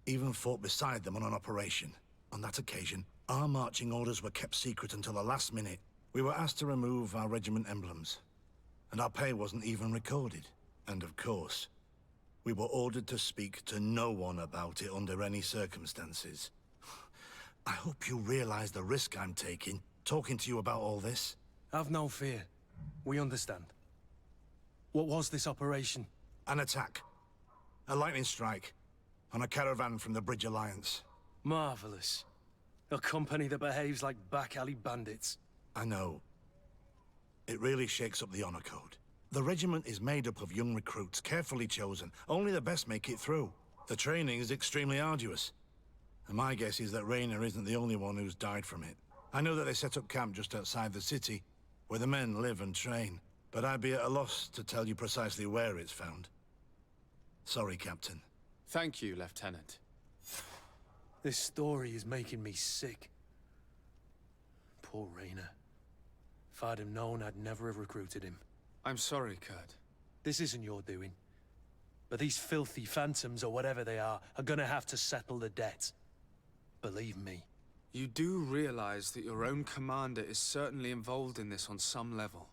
Even fought beside them on an operation. On that occasion, our marching orders were kept secret until the last minute. We were asked to remove our regiment emblems. And our pay wasn't even recorded. And of course, we were ordered to speak to no one about it under any circumstances. I hope you realize the risk I'm taking, talking to you about all this. Have no fear. We understand. What was this operation? An attack. A lightning strike. On a caravan from the Bridge Alliance. Marvelous. A company that behaves like back-alley bandits. I know. It really shakes up the honor code. The regiment is made up of young recruits, carefully chosen. Only the best make it through. The training is extremely arduous. And my guess is that Raynor isn't the only one who's died from it. I know that they set up camp just outside the city, where the men live and train. But I'd be at a loss to tell you precisely where it's found. Sorry, Captain. Thank you, Lieutenant. This story is making me sick. Poor Raynor. If I'd have known, I'd never have recruited him. I'm sorry, Kurt. This isn't your doing. But these filthy phantoms, or whatever they are gonna have to settle the debt. Believe me. You do realize that your own commander is certainly involved in this on some level.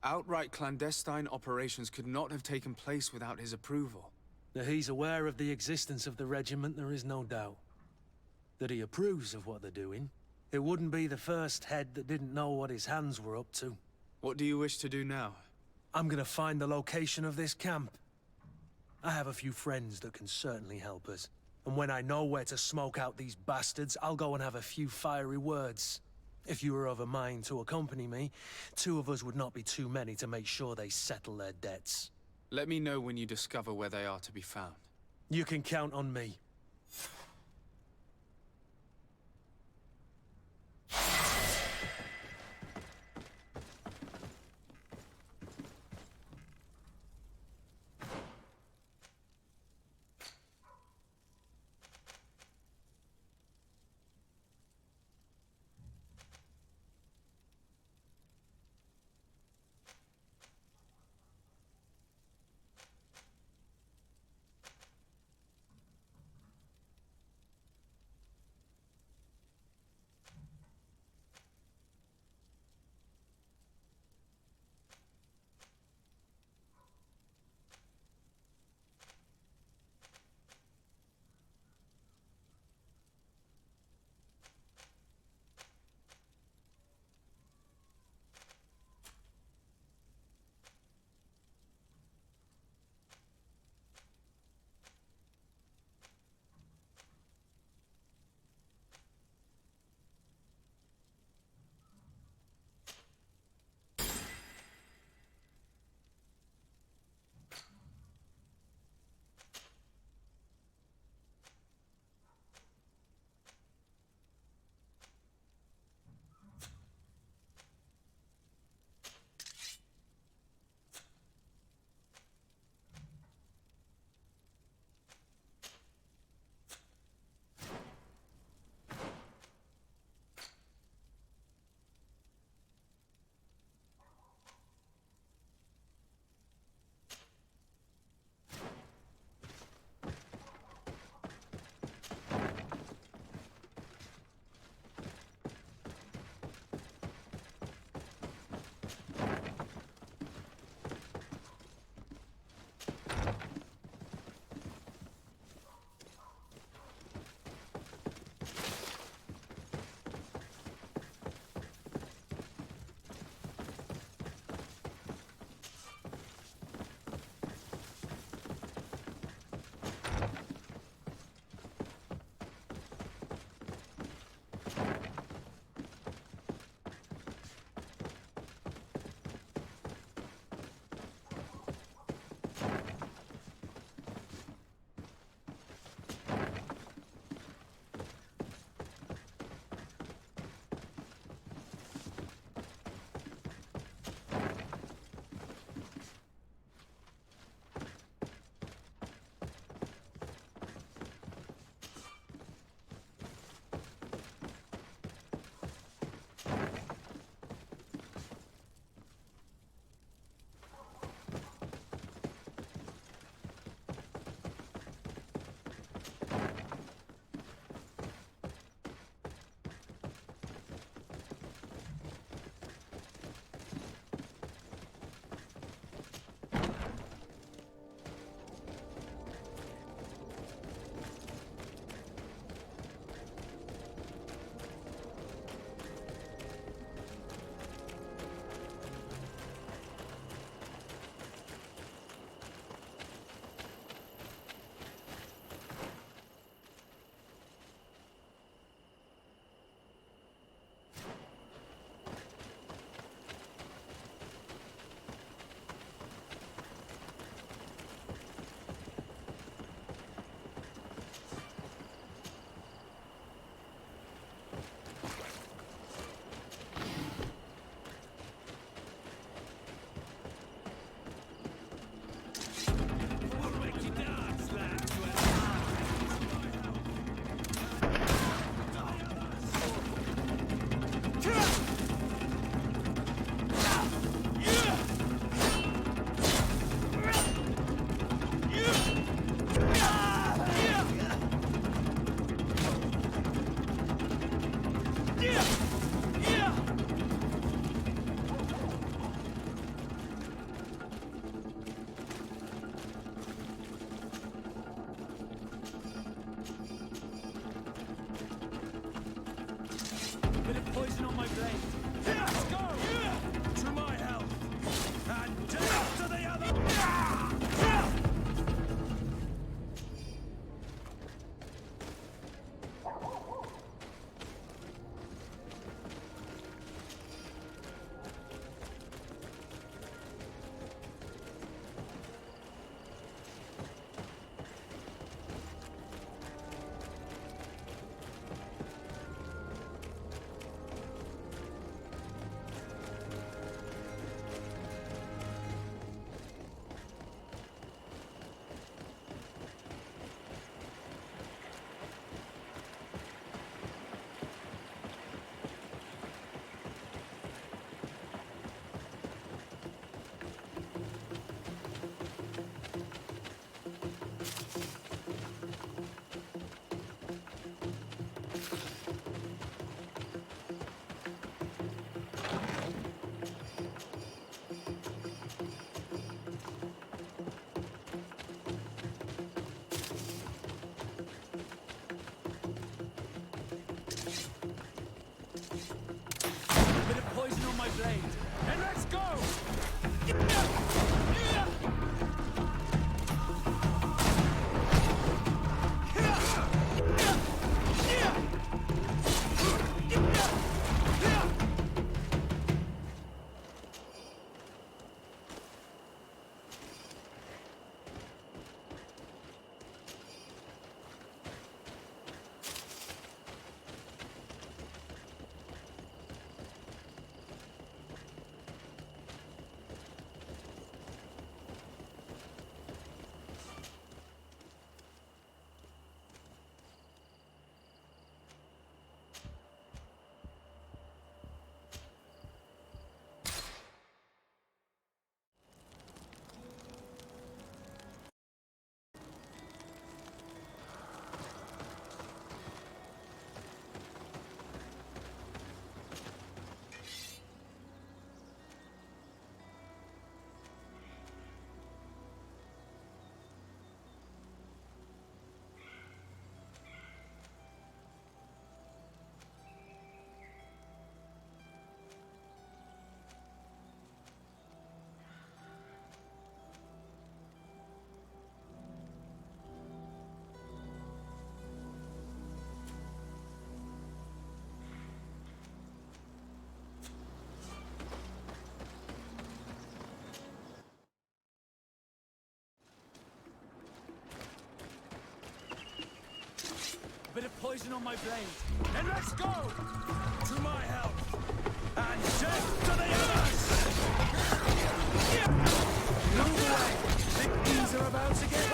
Outright clandestine operations could not have taken place without his approval. That he's aware of the existence of the regiment, there is no doubt. That he approves of what they're doing. It wouldn't be the first head that didn't know what his hands were up to. What do you wish to do now? I'm gonna find the location of this camp. I have a few friends that can certainly help us. And when I know where to smoke out these bastards, I'll go and have a few fiery words. If you were of a mind to accompany me, 2 of us would not be too many to make sure they settle their debts. Let me know when you discover where they are to be found. You can count on me. blade, and let's go! Bit of poison on my blade, and let's go! To my health, and death to the others! Move away! Big things are about to get...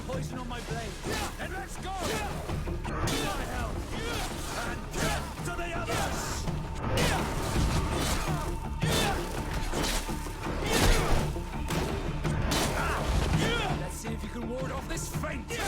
Poison on my blade, and let's go! To my health, and death to the others! Let's see if you can ward off this feint!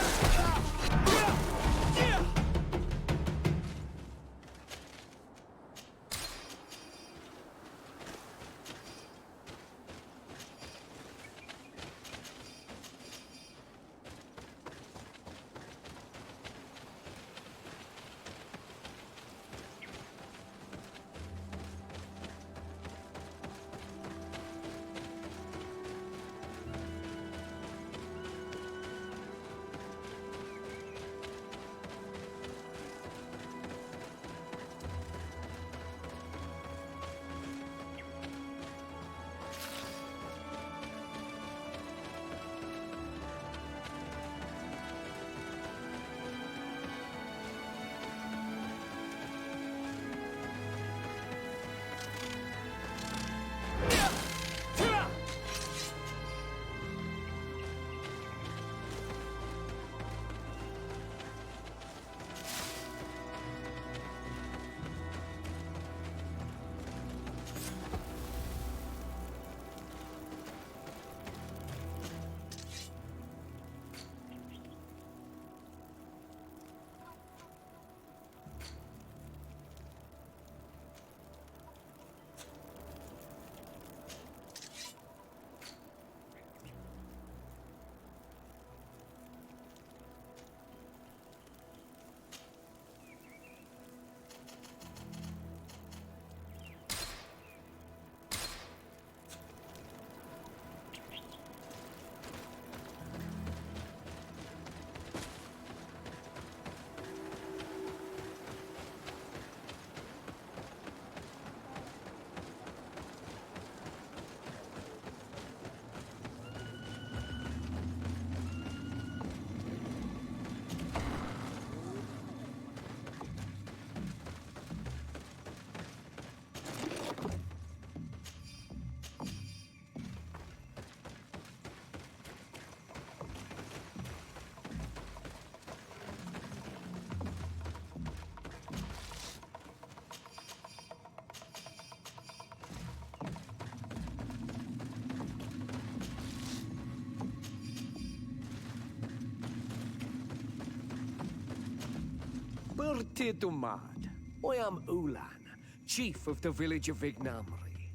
Tidumad, I am Ulan, chief of the village of Ignamri.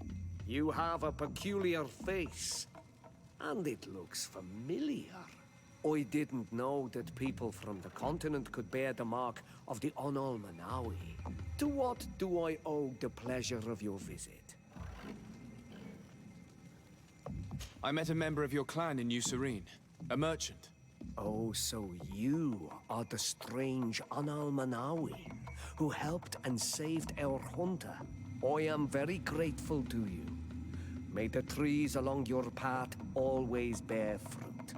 You have a peculiar face, and it looks familiar. I didn't know that people from the continent could bear the mark of the Onolmanawi. To what do I owe the pleasure of your visit? I met a member of your clan in New Serene, a merchant. Oh, so you are the strange Onolmanawi who helped and saved our hunter. I am very grateful to you. May the trees along your path always bear fruit.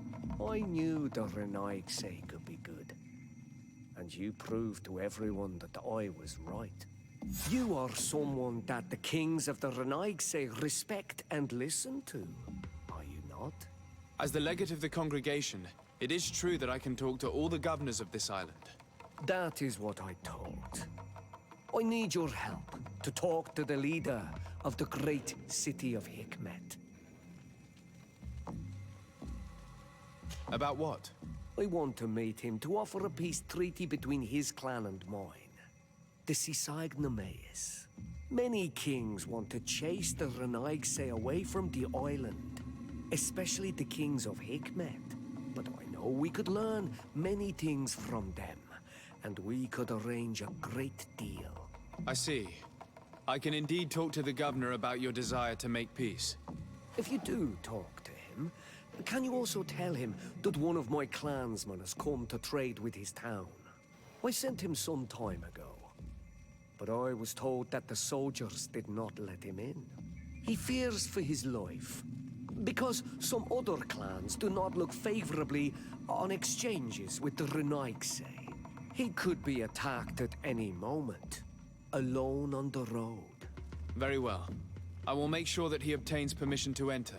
I knew the Renaigse could be good. And you proved to everyone that I was right. You are someone that the kings of the Renaigse respect and listen to, are you not? As the legate of the congregation, it is true that I can talk to all the governors of this island. That is what I thought. I need your help to talk to the leader of the great city of Hikmet. About what? I want to meet him to offer a peace treaty between his clan and mine. The Sisagnameis. Many kings want to chase the Renaigse away from the island, especially the kings of Hikmet. But I know we could learn many things from them, and we could arrange a great deal. I see. I can indeed talk to the governor about your desire to make peace. If you do talk to him, can you also tell him that one of my clansmen has come to trade with his town? I sent him some time ago, but I was told that the soldiers did not let him in. He fears for his life, because some other clans do not look favorably on exchanges with the Renaigse. He could be attacked at any moment, alone on the road. Very well. I will make sure that he obtains permission to enter.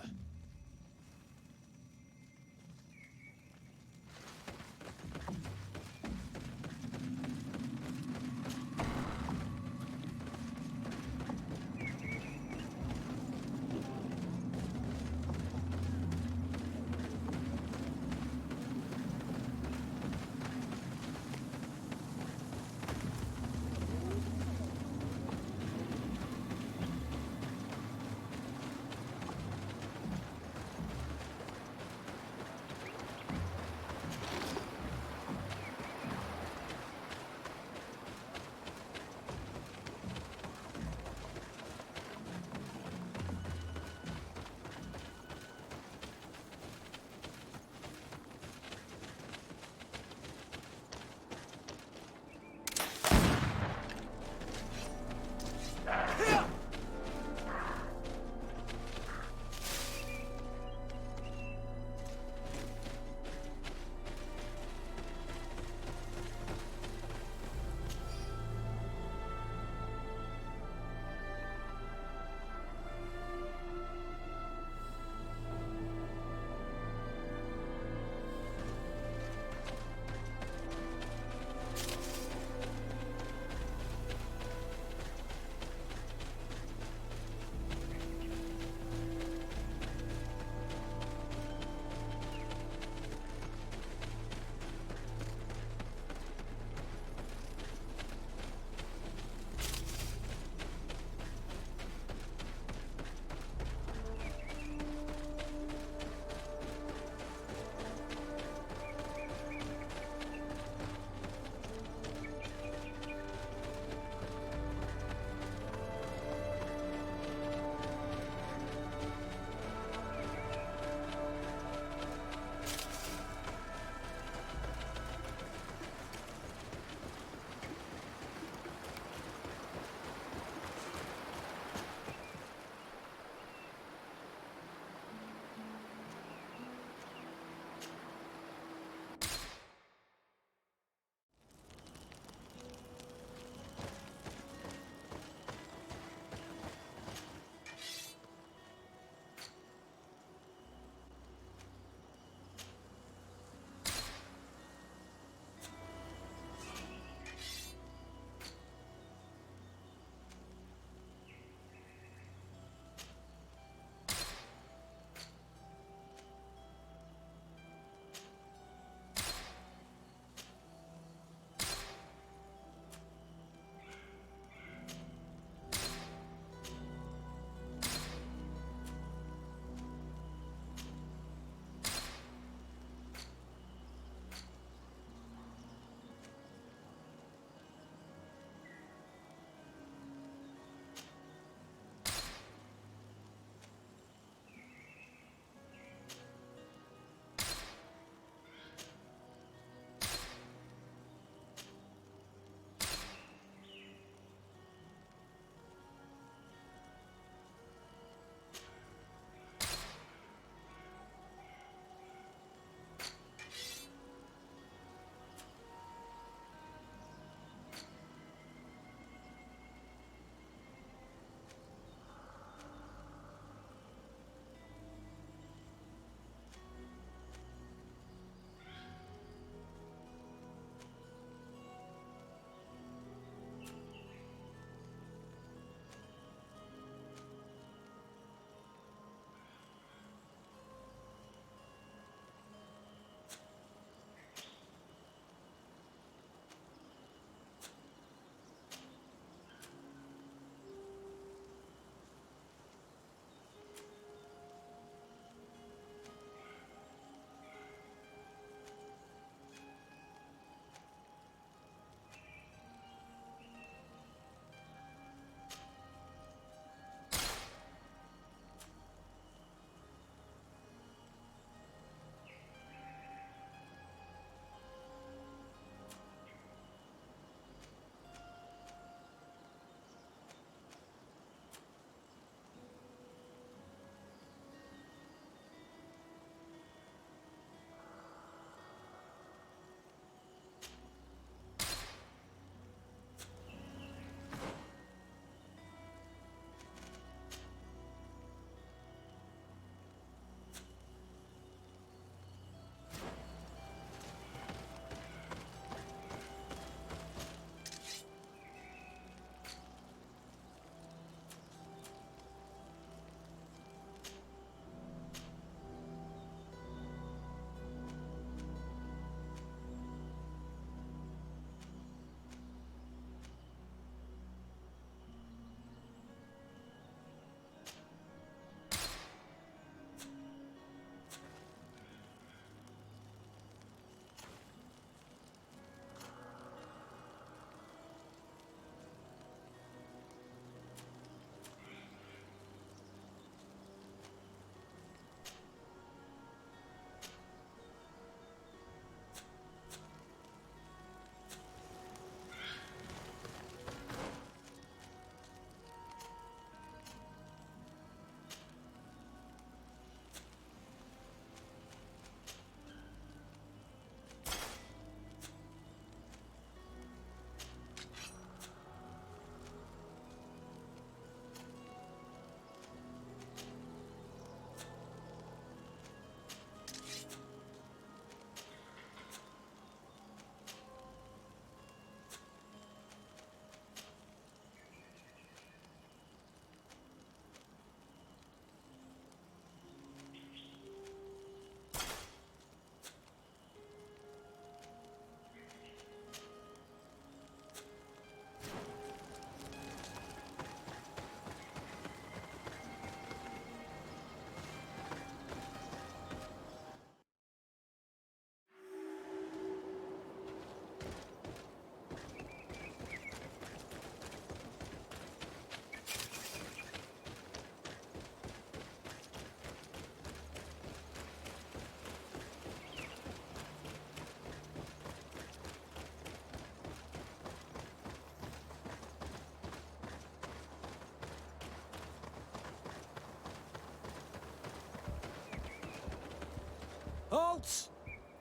Halt!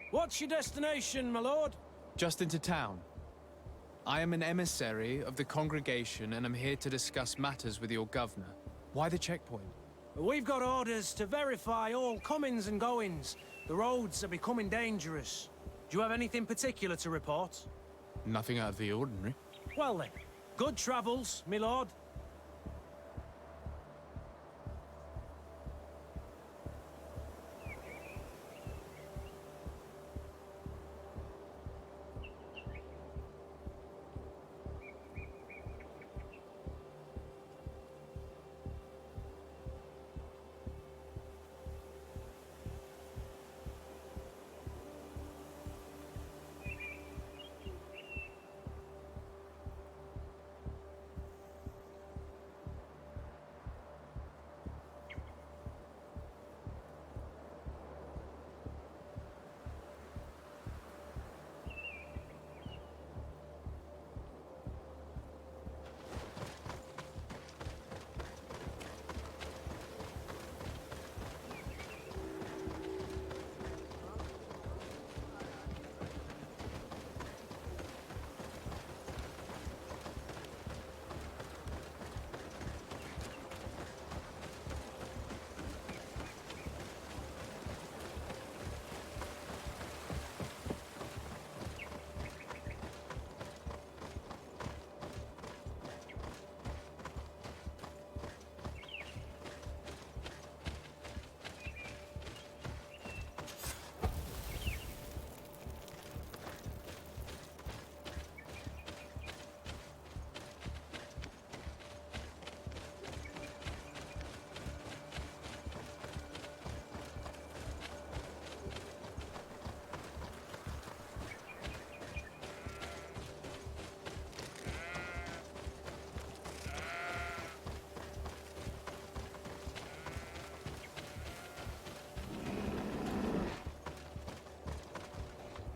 What's your destination, my lord? Just into town. I am an emissary of the congregation and am here to discuss matters with your governor. Why the checkpoint? We've got orders to verify all comings and goings. The roads are becoming dangerous. Do you have anything particular to report? Nothing out of the ordinary. Well then, good travels, my lord.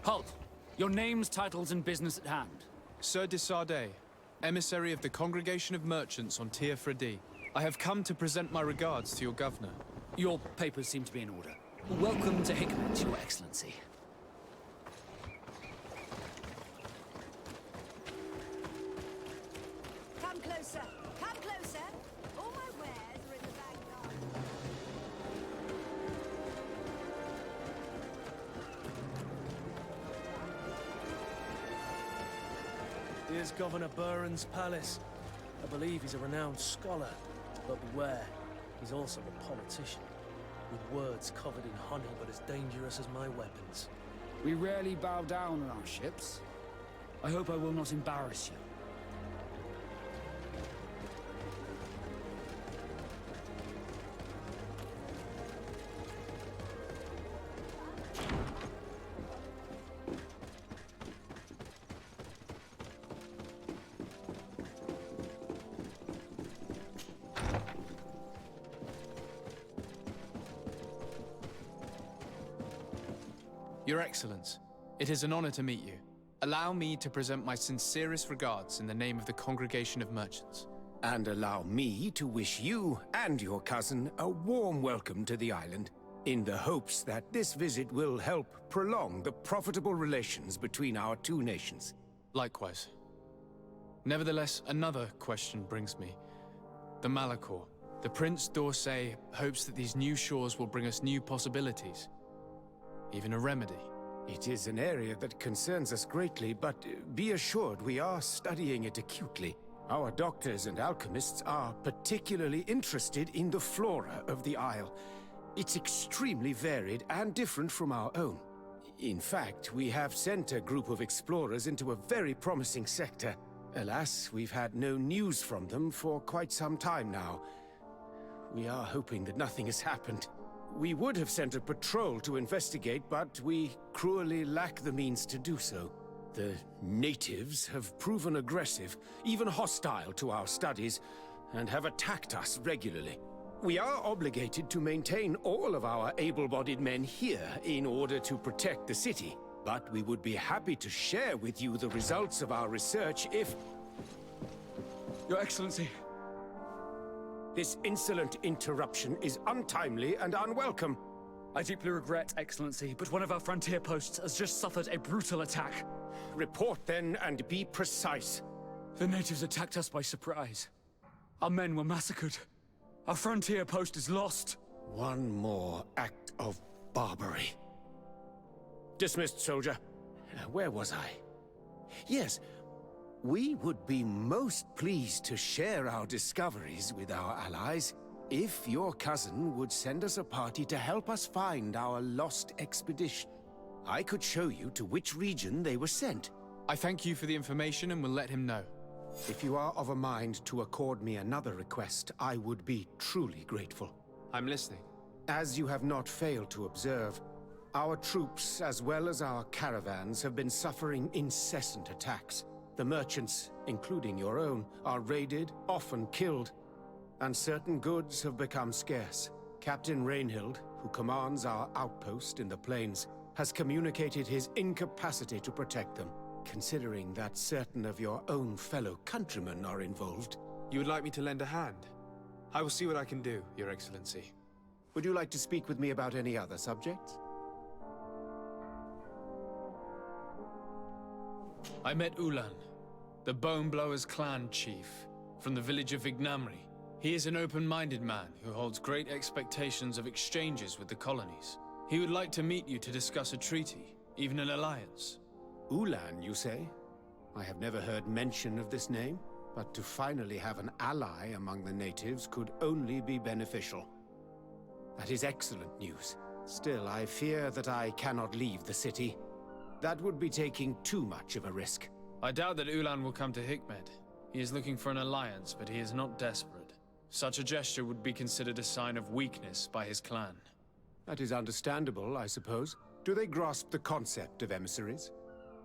Halt! Your names, titles, and business at hand. Sir de Sardet, emissary of the Congregation of Merchants on Tier Fredi. I have come to present my regards to your governor. Your papers seem to be in order. Welcome to Hickman, Your Excellency. Come closer. Come closer. All my wares are in the backyard. Here's Governor Buren's palace. I believe he's a renowned scholar, but beware, he's also a politician, with words covered in honey but as dangerous as my weapons. We rarely bow down on our ships. I hope I will not embarrass you. Your Excellence, it is an honor to meet you. Allow me to present my sincerest regards in the name of the Congregation of Merchants. And allow me to wish you and your cousin a warm welcome to the island, in the hopes that this visit will help prolong the profitable relations between our two nations. Likewise. Nevertheless, another question brings me. The Malachor. The Prince d'Orsay hopes that these new shores will bring us new possibilities. Even a remedy. It is an area that concerns us greatly, but be assured we are studying it acutely. Our doctors and alchemists are particularly interested in the flora of the Isle. It's extremely varied and different from our own. In fact, we have sent a group of explorers into a very promising sector. Alas, we've had no news from them for quite some time now. We are hoping that nothing has happened. We would have sent a patrol to investigate, but we cruelly lack the means to do so. The natives have proven aggressive, even hostile to our studies, and have attacked us regularly. We are obligated to maintain all of our able-bodied men here in order to protect the city, but we would be happy to share with you the results of our research if... Your Excellency. This insolent interruption is untimely and unwelcome. I deeply regret, Excellency, but one of our frontier posts has just suffered a brutal attack. Report then, and be precise. The natives attacked us by surprise. Our men were massacred. Our frontier post is lost. One more act of barbarity. Dismissed, soldier. Where was I? Yes, we would be most pleased to share our discoveries with our allies if your cousin would send us a party to help us find our lost expedition. I could show you to which region they were sent. I thank you for the information and will let him know. If you are of a mind to accord me another request, I would be truly grateful. I'm listening. As you have not failed to observe, our troops, as well as our caravans, have been suffering incessant attacks. The merchants, including your own, are raided, often killed, and certain goods have become scarce. Captain Rainhild, who commands our outpost in the plains, has communicated his incapacity to protect them. Considering that certain of your own fellow countrymen are involved. You would like me to lend a hand? I will see what I can do, Your Excellency. Would you like to speak with me about any other subjects? I met Ulan, the Bone Blowers clan chief, from the village of Vignamri. He is an open-minded man who holds great expectations of exchanges with the colonies. He would like to meet you to discuss a treaty, even an alliance. Ulan, you say? I have never heard mention of this name, but to finally have an ally among the natives could only be beneficial. That is excellent news. Still, I fear that I cannot leave the city. That would be taking too much of a risk. I doubt that Ulan will come to Hikmed. He is looking for an alliance, but he is not desperate. Such a gesture would be considered a sign of weakness by his clan. That is understandable, I suppose. Do they grasp the concept of emissaries?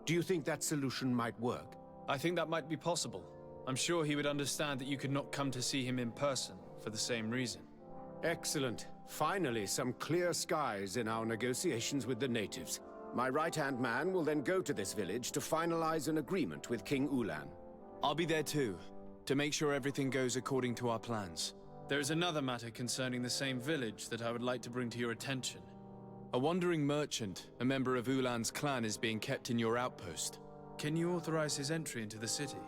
Do you think that solution might work? I think that might be possible. I'm sure he would understand that you could not come to see him in person for the same reason. Excellent. Finally, some clear skies in our negotiations with the natives. My right-hand man will then go to this village to finalize an agreement with King Ulan. I'll be there too, to make sure everything goes according to our plans. There is another matter concerning the same village that I would like to bring to your attention. A wandering merchant, a member of Ulan's clan, is being kept in your outpost. Can you authorize his entry into the city?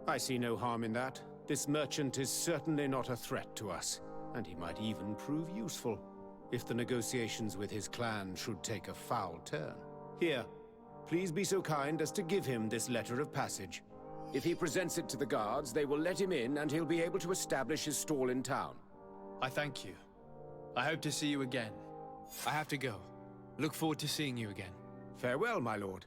I see no harm in that. This merchant is certainly not a threat to us, and he might even prove useful, if the negotiations with his clan should take a foul turn. Here, please be so kind as to give him this letter of passage. If he presents it to the guards, they will let him in and he'll be able to establish his stall in town. I thank you. I hope to see you again. I have to go. Look forward to seeing you again. Farewell, my lord.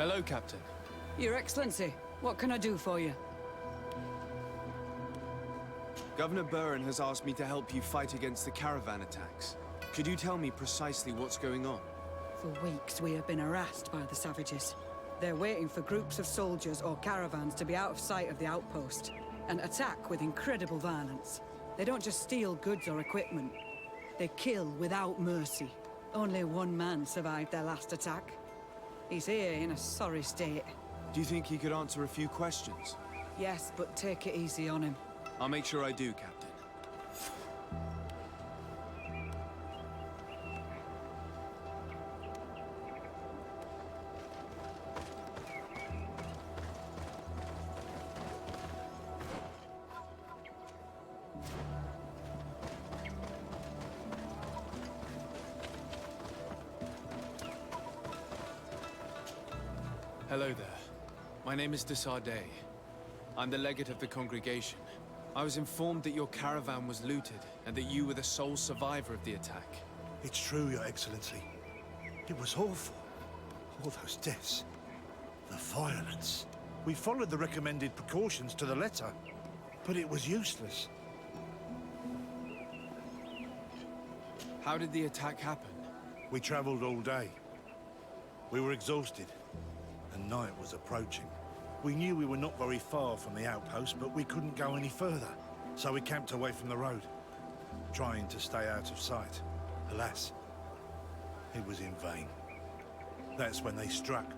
Hello, Captain. Your Excellency, what can I do for you? Governor Buren has asked me to help you fight against the caravan attacks. Could you tell me precisely what's going on? For weeks, we have been harassed by the savages. They're waiting for groups of soldiers or caravans to be out of sight of the outpost and attack with incredible violence. They don't just steal goods or equipment. They kill without mercy. Only one man survived their last attack. He's here in a sorry state. Do you think he could answer a few questions? Yes, but take it easy on him. I'll make sure I do, Captain. Hello there. My name is Desardet. I'm the legate of the congregation. I was informed that your caravan was looted, and that you were the sole survivor of the attack. It's true, Your Excellency. It was awful. All those deaths. The violence. We followed the recommended precautions to the letter, but it was useless. How did the attack happen? We traveled all day. We were exhausted, and night was approaching. We knew we were not very far from the outpost, but we couldn't go any further. So we camped away from the road, trying to stay out of sight. Alas, it was in vain. That's when they struck,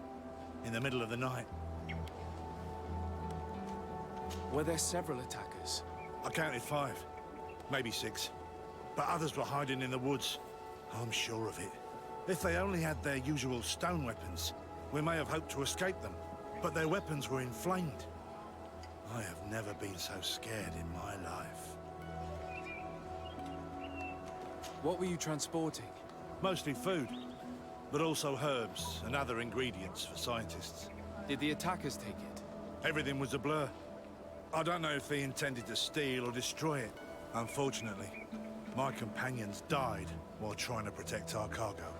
in the middle of the night. Were there several attackers? I counted 5, maybe 6. But others were hiding in the woods. I'm sure of it. If they only had their usual stone weapons, we may have hoped to escape them. But their weapons were inflamed. I have never been so scared in my life. What were you transporting? Mostly food, but also herbs and other ingredients for scientists. Did the attackers take it? Everything was a blur. I don't know if they intended to steal or destroy it. Unfortunately, my companions died while trying to protect our cargo.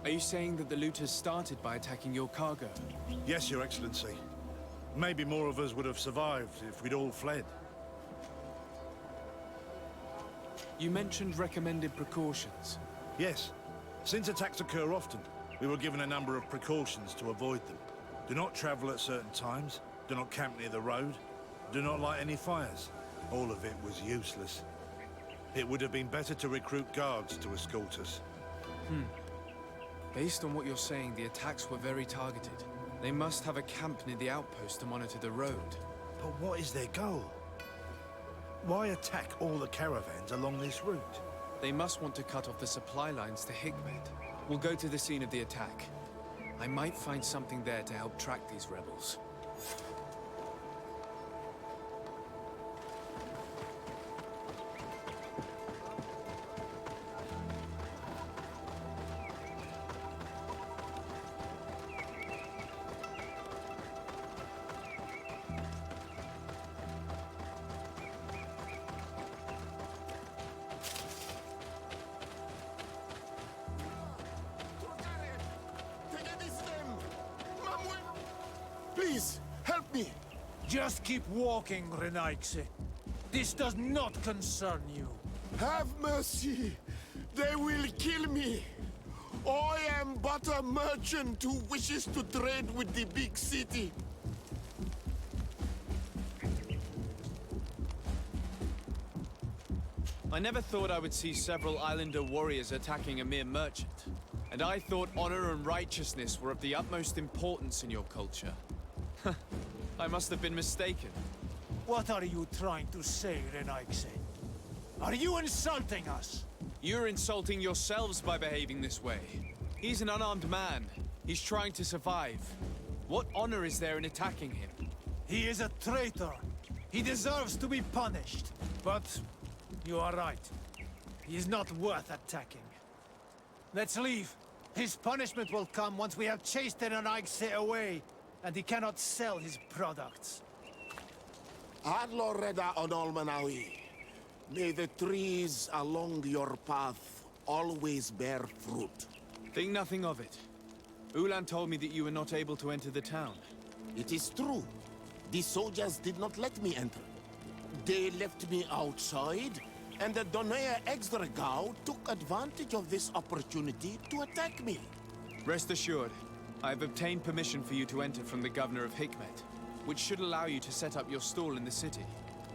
Are you saying that the looters started by attacking your cargo? Yes, Your Excellency. Maybe more of us would have survived if we'd all fled. You mentioned recommended precautions. Yes. Since attacks occur often, we were given a number of precautions to avoid them. Do not travel at certain times, do not camp near the road, do not light any fires. All of it was useless. It would have been better to recruit guards to escort us. Based on what you're saying, the attacks were very targeted. They must have a camp near the outpost to monitor the road. But what is their goal? Why attack all the caravans along this route? They must want to cut off the supply lines to Hikmet. We'll go to the scene of the attack. I might find something there to help track these rebels. Please, help me! Just keep walking, Renaigse. This does not concern you. Have mercy! They will kill me! I am but a merchant who wishes to trade with the big city. I never thought I would see several islander warriors attacking a mere merchant. And I thought honor and righteousness were of the utmost importance in your culture. I must have been mistaken. What are you trying to say, Renaigse? Are you insulting us? You're insulting yourselves by behaving this way. He's an unarmed man. He's trying to survive. What honor is there in attacking him? He is a traitor. He deserves to be punished. But you are right. He is not worth attacking. Let's leave. His punishment will come once we have chased Renaigse away, and he cannot sell his products. Adloreda Onolmanawi, may the trees along your path always bear fruit. Think nothing of it. Ulan told me that you were not able to enter the town. It is true. The soldiers did not let me enter. They left me outside, and the Donaya Exdragao took advantage of this opportunity to attack me. Rest assured, I have obtained permission for you to enter from the governor of Hikmet, which should allow you to set up your stall in the city.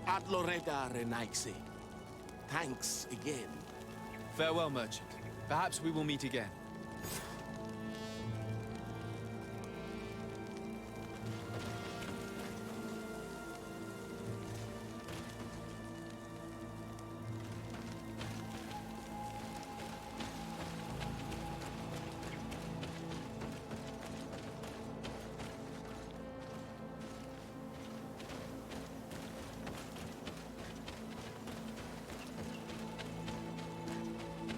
At Loretta Renaixi. Thanks again. Farewell, merchant. Perhaps we will meet again.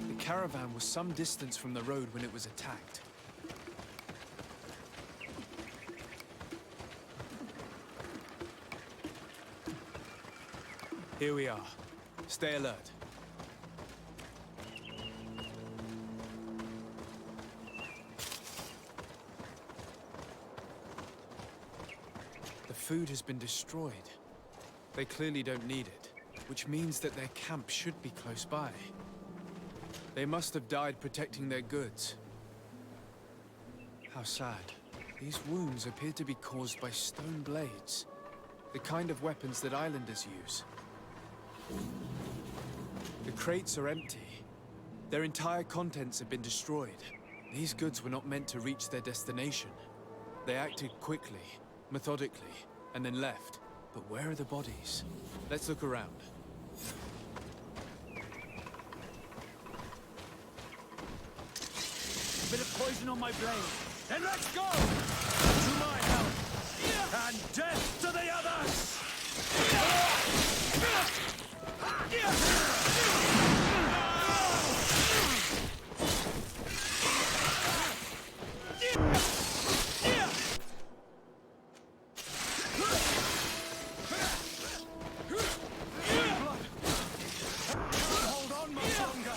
The caravan was some distance from the road when it was attacked. Here we are. Stay alert. The food has been destroyed. They clearly don't need it, which means that their camp should be close by. They must have died protecting their goods. How sad. These wounds appear to be caused by stone blades, the kind of weapons that islanders use. The crates are empty. Their entire contents have been destroyed. These goods were not meant to reach their destination. They acted quickly, methodically, and then left. But where are the bodies? Let's look around. A bit of poison on my blade. Then let's go! To my help! And death to the others! Hold on much longer.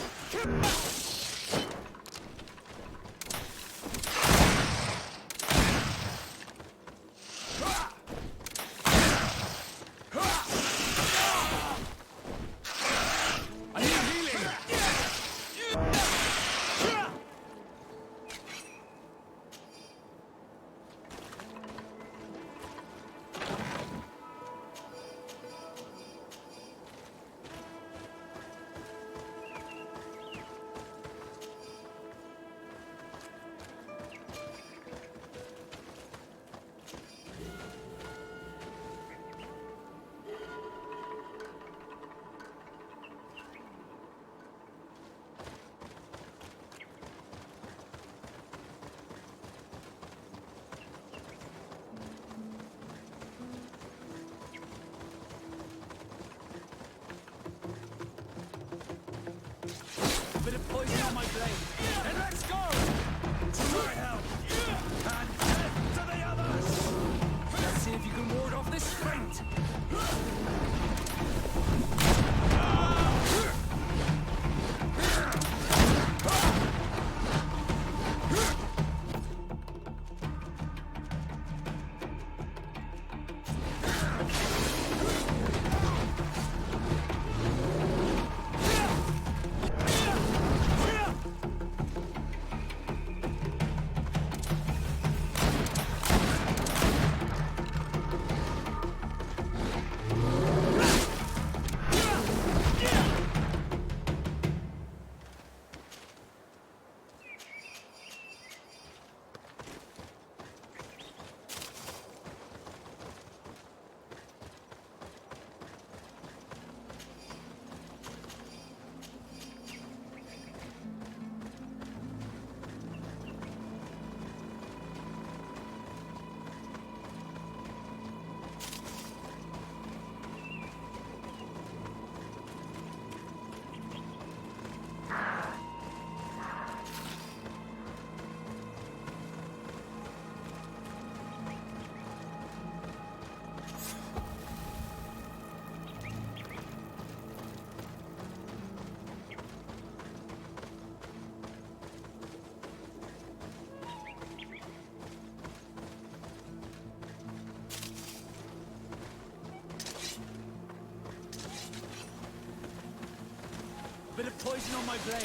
of poison on my blade.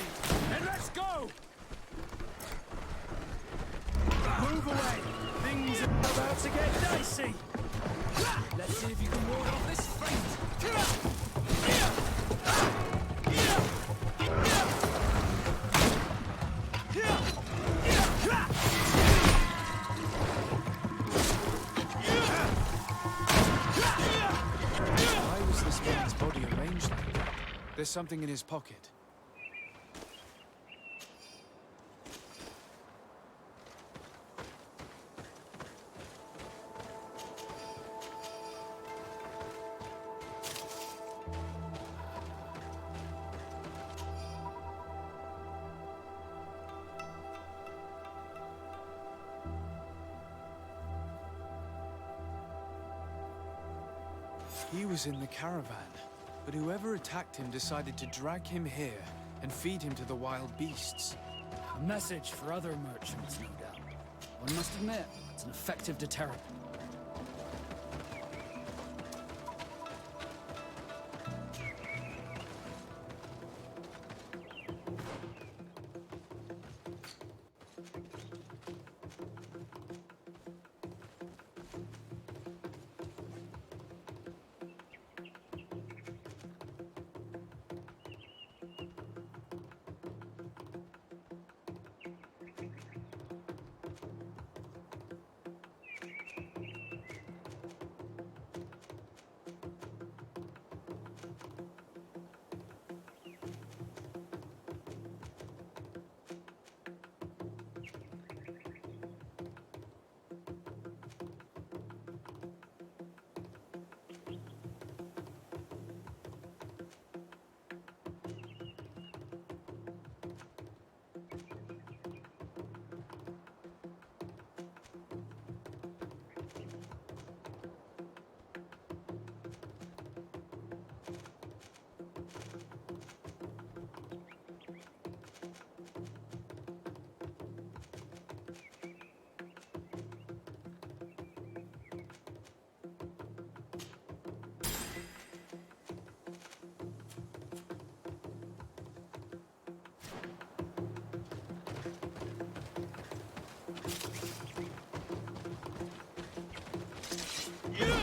Then let's go! Move away! Things are about to get dicey! Let's see if you can ward off this feint! Why was this man's body arranged like that? There's something in his pocket. He was in the caravan, but whoever attacked him decided to drag him here and feed him to the wild beasts. A message for other merchants, no doubt. One must admit, it's an effective deterrent.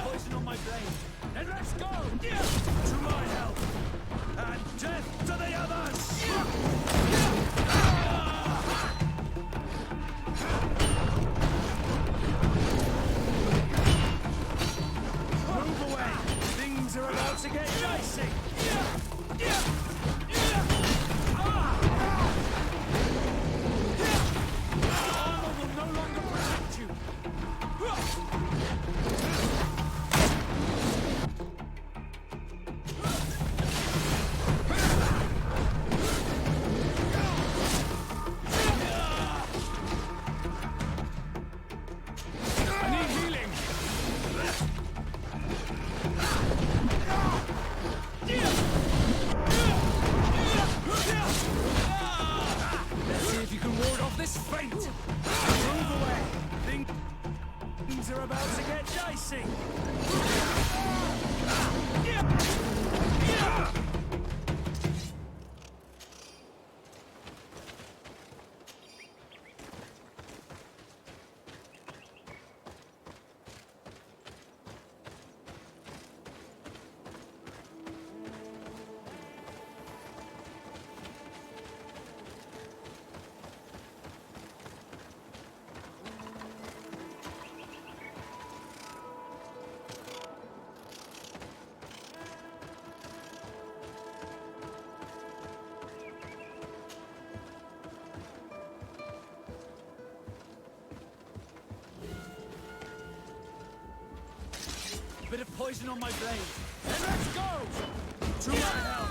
Poison on my blade. And let's go! To my help! And death to the others! Move away! Things are about to get dicey! Armor will no longer protect you! Are about to get dicey! Bit of poison on my blade. And let's go! To my help!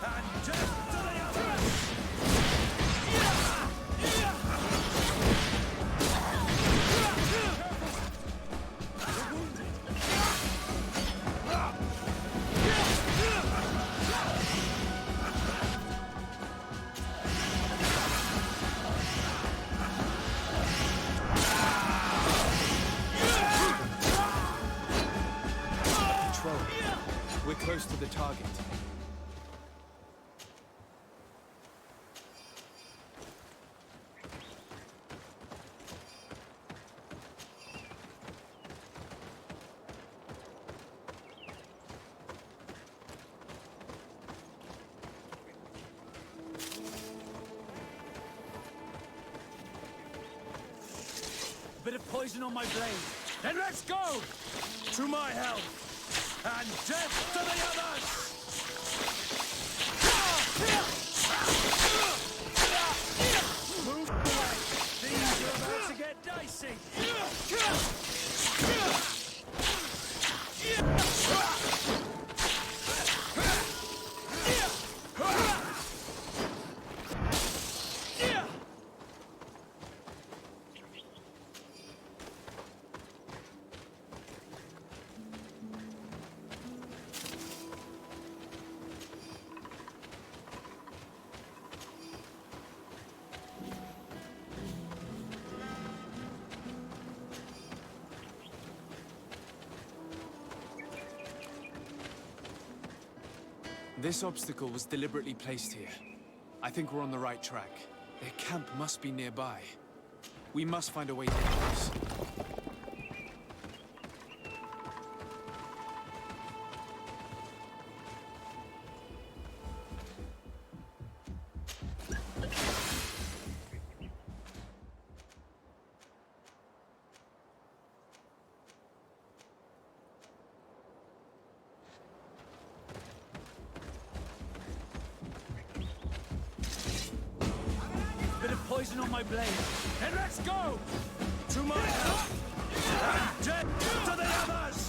And death to the others! We're close to the target. bit of poison on my blade. Then let's go! To my help! And death to the others! Move away! Things are about to get dicey! This obstacle was deliberately placed here. I think we're on the right track. Their camp must be nearby. We must find a way to cross. Bit of poison on my blade. Then let's go! To my help! And death to the others!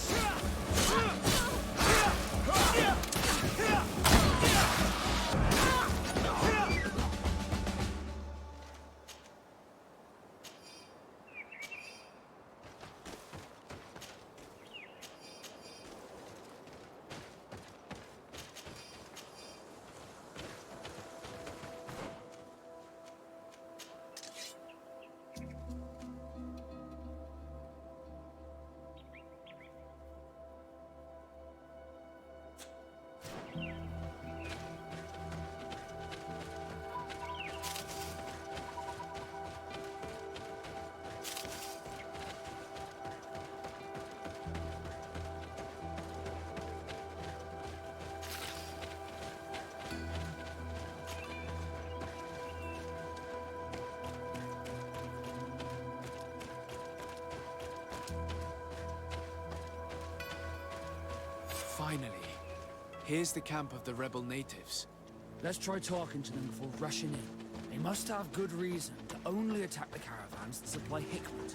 Finally. Here's the camp of the rebel natives. Let's try talking to them before rushing in. They must have good reason to only attack the caravans that supply Hikmet.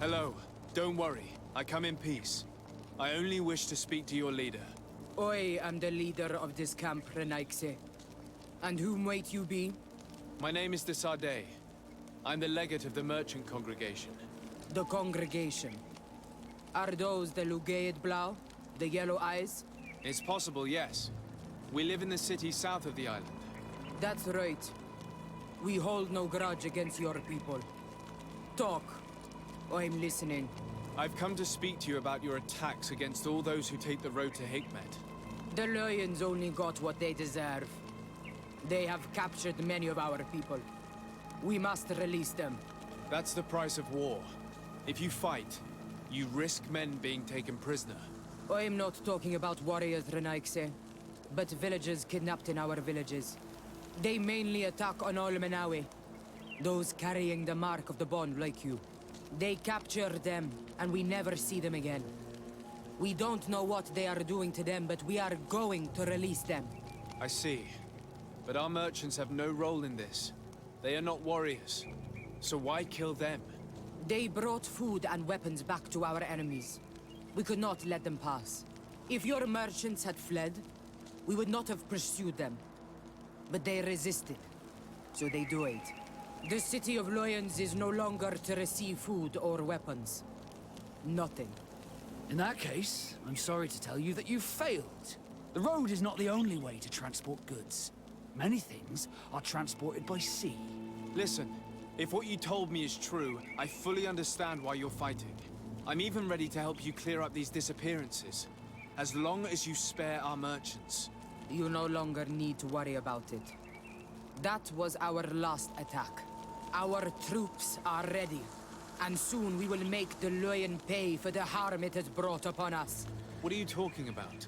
Hello. Don't worry. I come in peace. I only wish to speak to your leader. I am the leader of this camp, Renaikse. And whom might you be? My name is Desadeh. I'm the legate of the merchant congregation. The congregation. Are those the Lugaid Blau? The yellow eyes? It's possible, yes. We live in the city south of the island. That's right. We hold no grudge against your people. Talk. I'm listening. I've come to speak to you about your attacks against all those who take the road to Hikmet. The Lions only got what they deserve. They have captured many of our people. We must release them. That's the price of war. If you fight, you risk men being taken prisoner. I am not talking about warriors, Renaikse, but villagers kidnapped in our villages. They mainly attack on Almenawi, those carrying the mark of the bond like you. They capture them, and we never see them again. We don't know what they are doing to them, but we are going to release them. I see. But our merchants have no role in this. They are not warriors. So why kill them? They brought food and weapons back to our enemies. We could not let them pass. If your merchants had fled, we would not have pursued them. But they resisted, so they died. The city of Lions is no longer to receive food or weapons. Nothing. In that case, I'm sorry to tell you that you've failed. The road is not the only way to transport goods. Many things are transported by sea. Listen, if what you told me is true, I fully understand why you're fighting. I'm even ready to help you clear up these disappearances, as long as you spare our merchants. You no longer need to worry about it. That was our last attack. Our troops are ready, and soon we will make the Lion pay for the harm it has brought upon us. What are you talking about?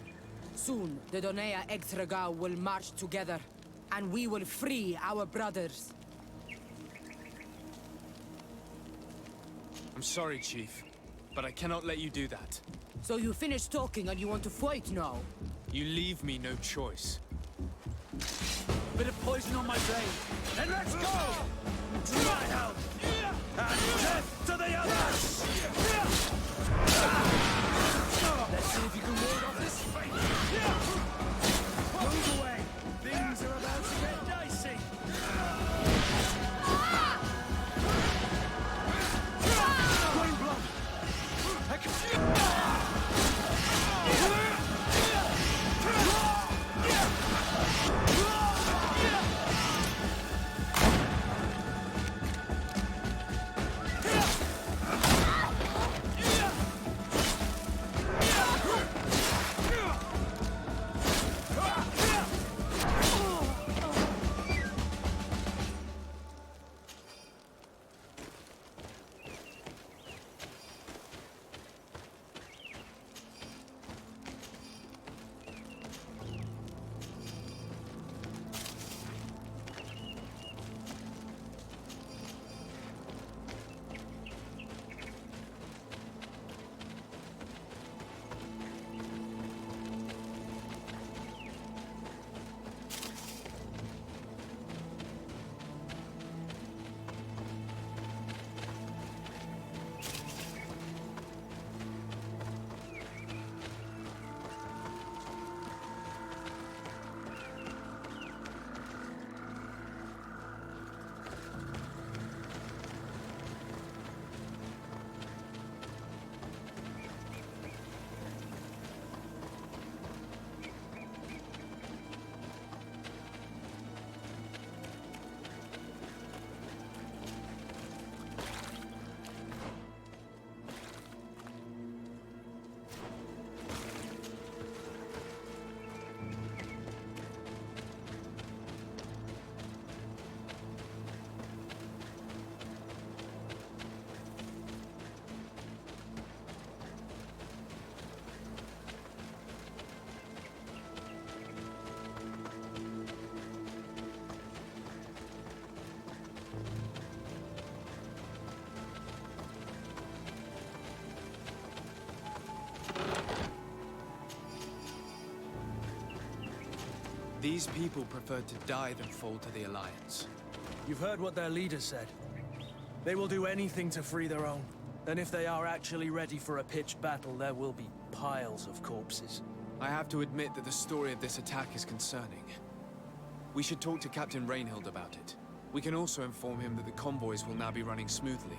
Soon, the Donea Exregao will march together, and we will free our brothers. I'm sorry, Chief, but I cannot let you do that. So you finished talking and you want to fight now? You leave me no choice. Bit of poison on my brain. And let's go! To my help! And death to the others! Let's see if you can ward off this fate. Move away! Things are about to get dicey! Green blood! These people preferred to die than fall to the Alliance. You've heard what their leader said. They will do anything to free their own. And if they are actually ready for a pitched battle, there will be piles of corpses. I have to admit that the story of this attack is concerning. We should talk to Captain Rainhild about it. We can also inform him that the convoys will now be running smoothly.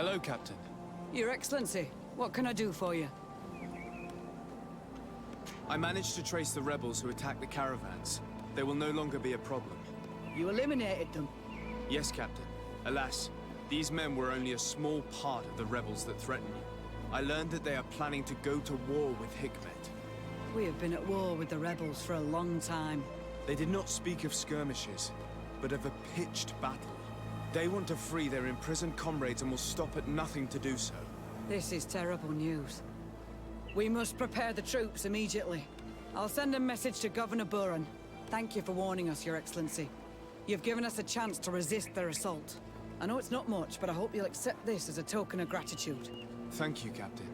Hello, Captain. Your Excellency, what can I do for you? I managed to trace the rebels who attacked the caravans. They will no longer be a problem. You eliminated them? Yes, Captain. Alas, these men were only a small part of the rebels that threaten you. I learned that they are planning to go to war with Hikmet. We have been at war with the rebels for a long time. They did not speak of skirmishes, but of a pitched battle. They want to free their imprisoned comrades and will stop at nothing to do so. This is terrible news. We must prepare the troops immediately. I'll send a message to Governor Buran. Thank you for warning us, Your Excellency. You've given us a chance to resist their assault. I know it's not much, but I hope you'll accept this as a token of gratitude. Thank you, Captain.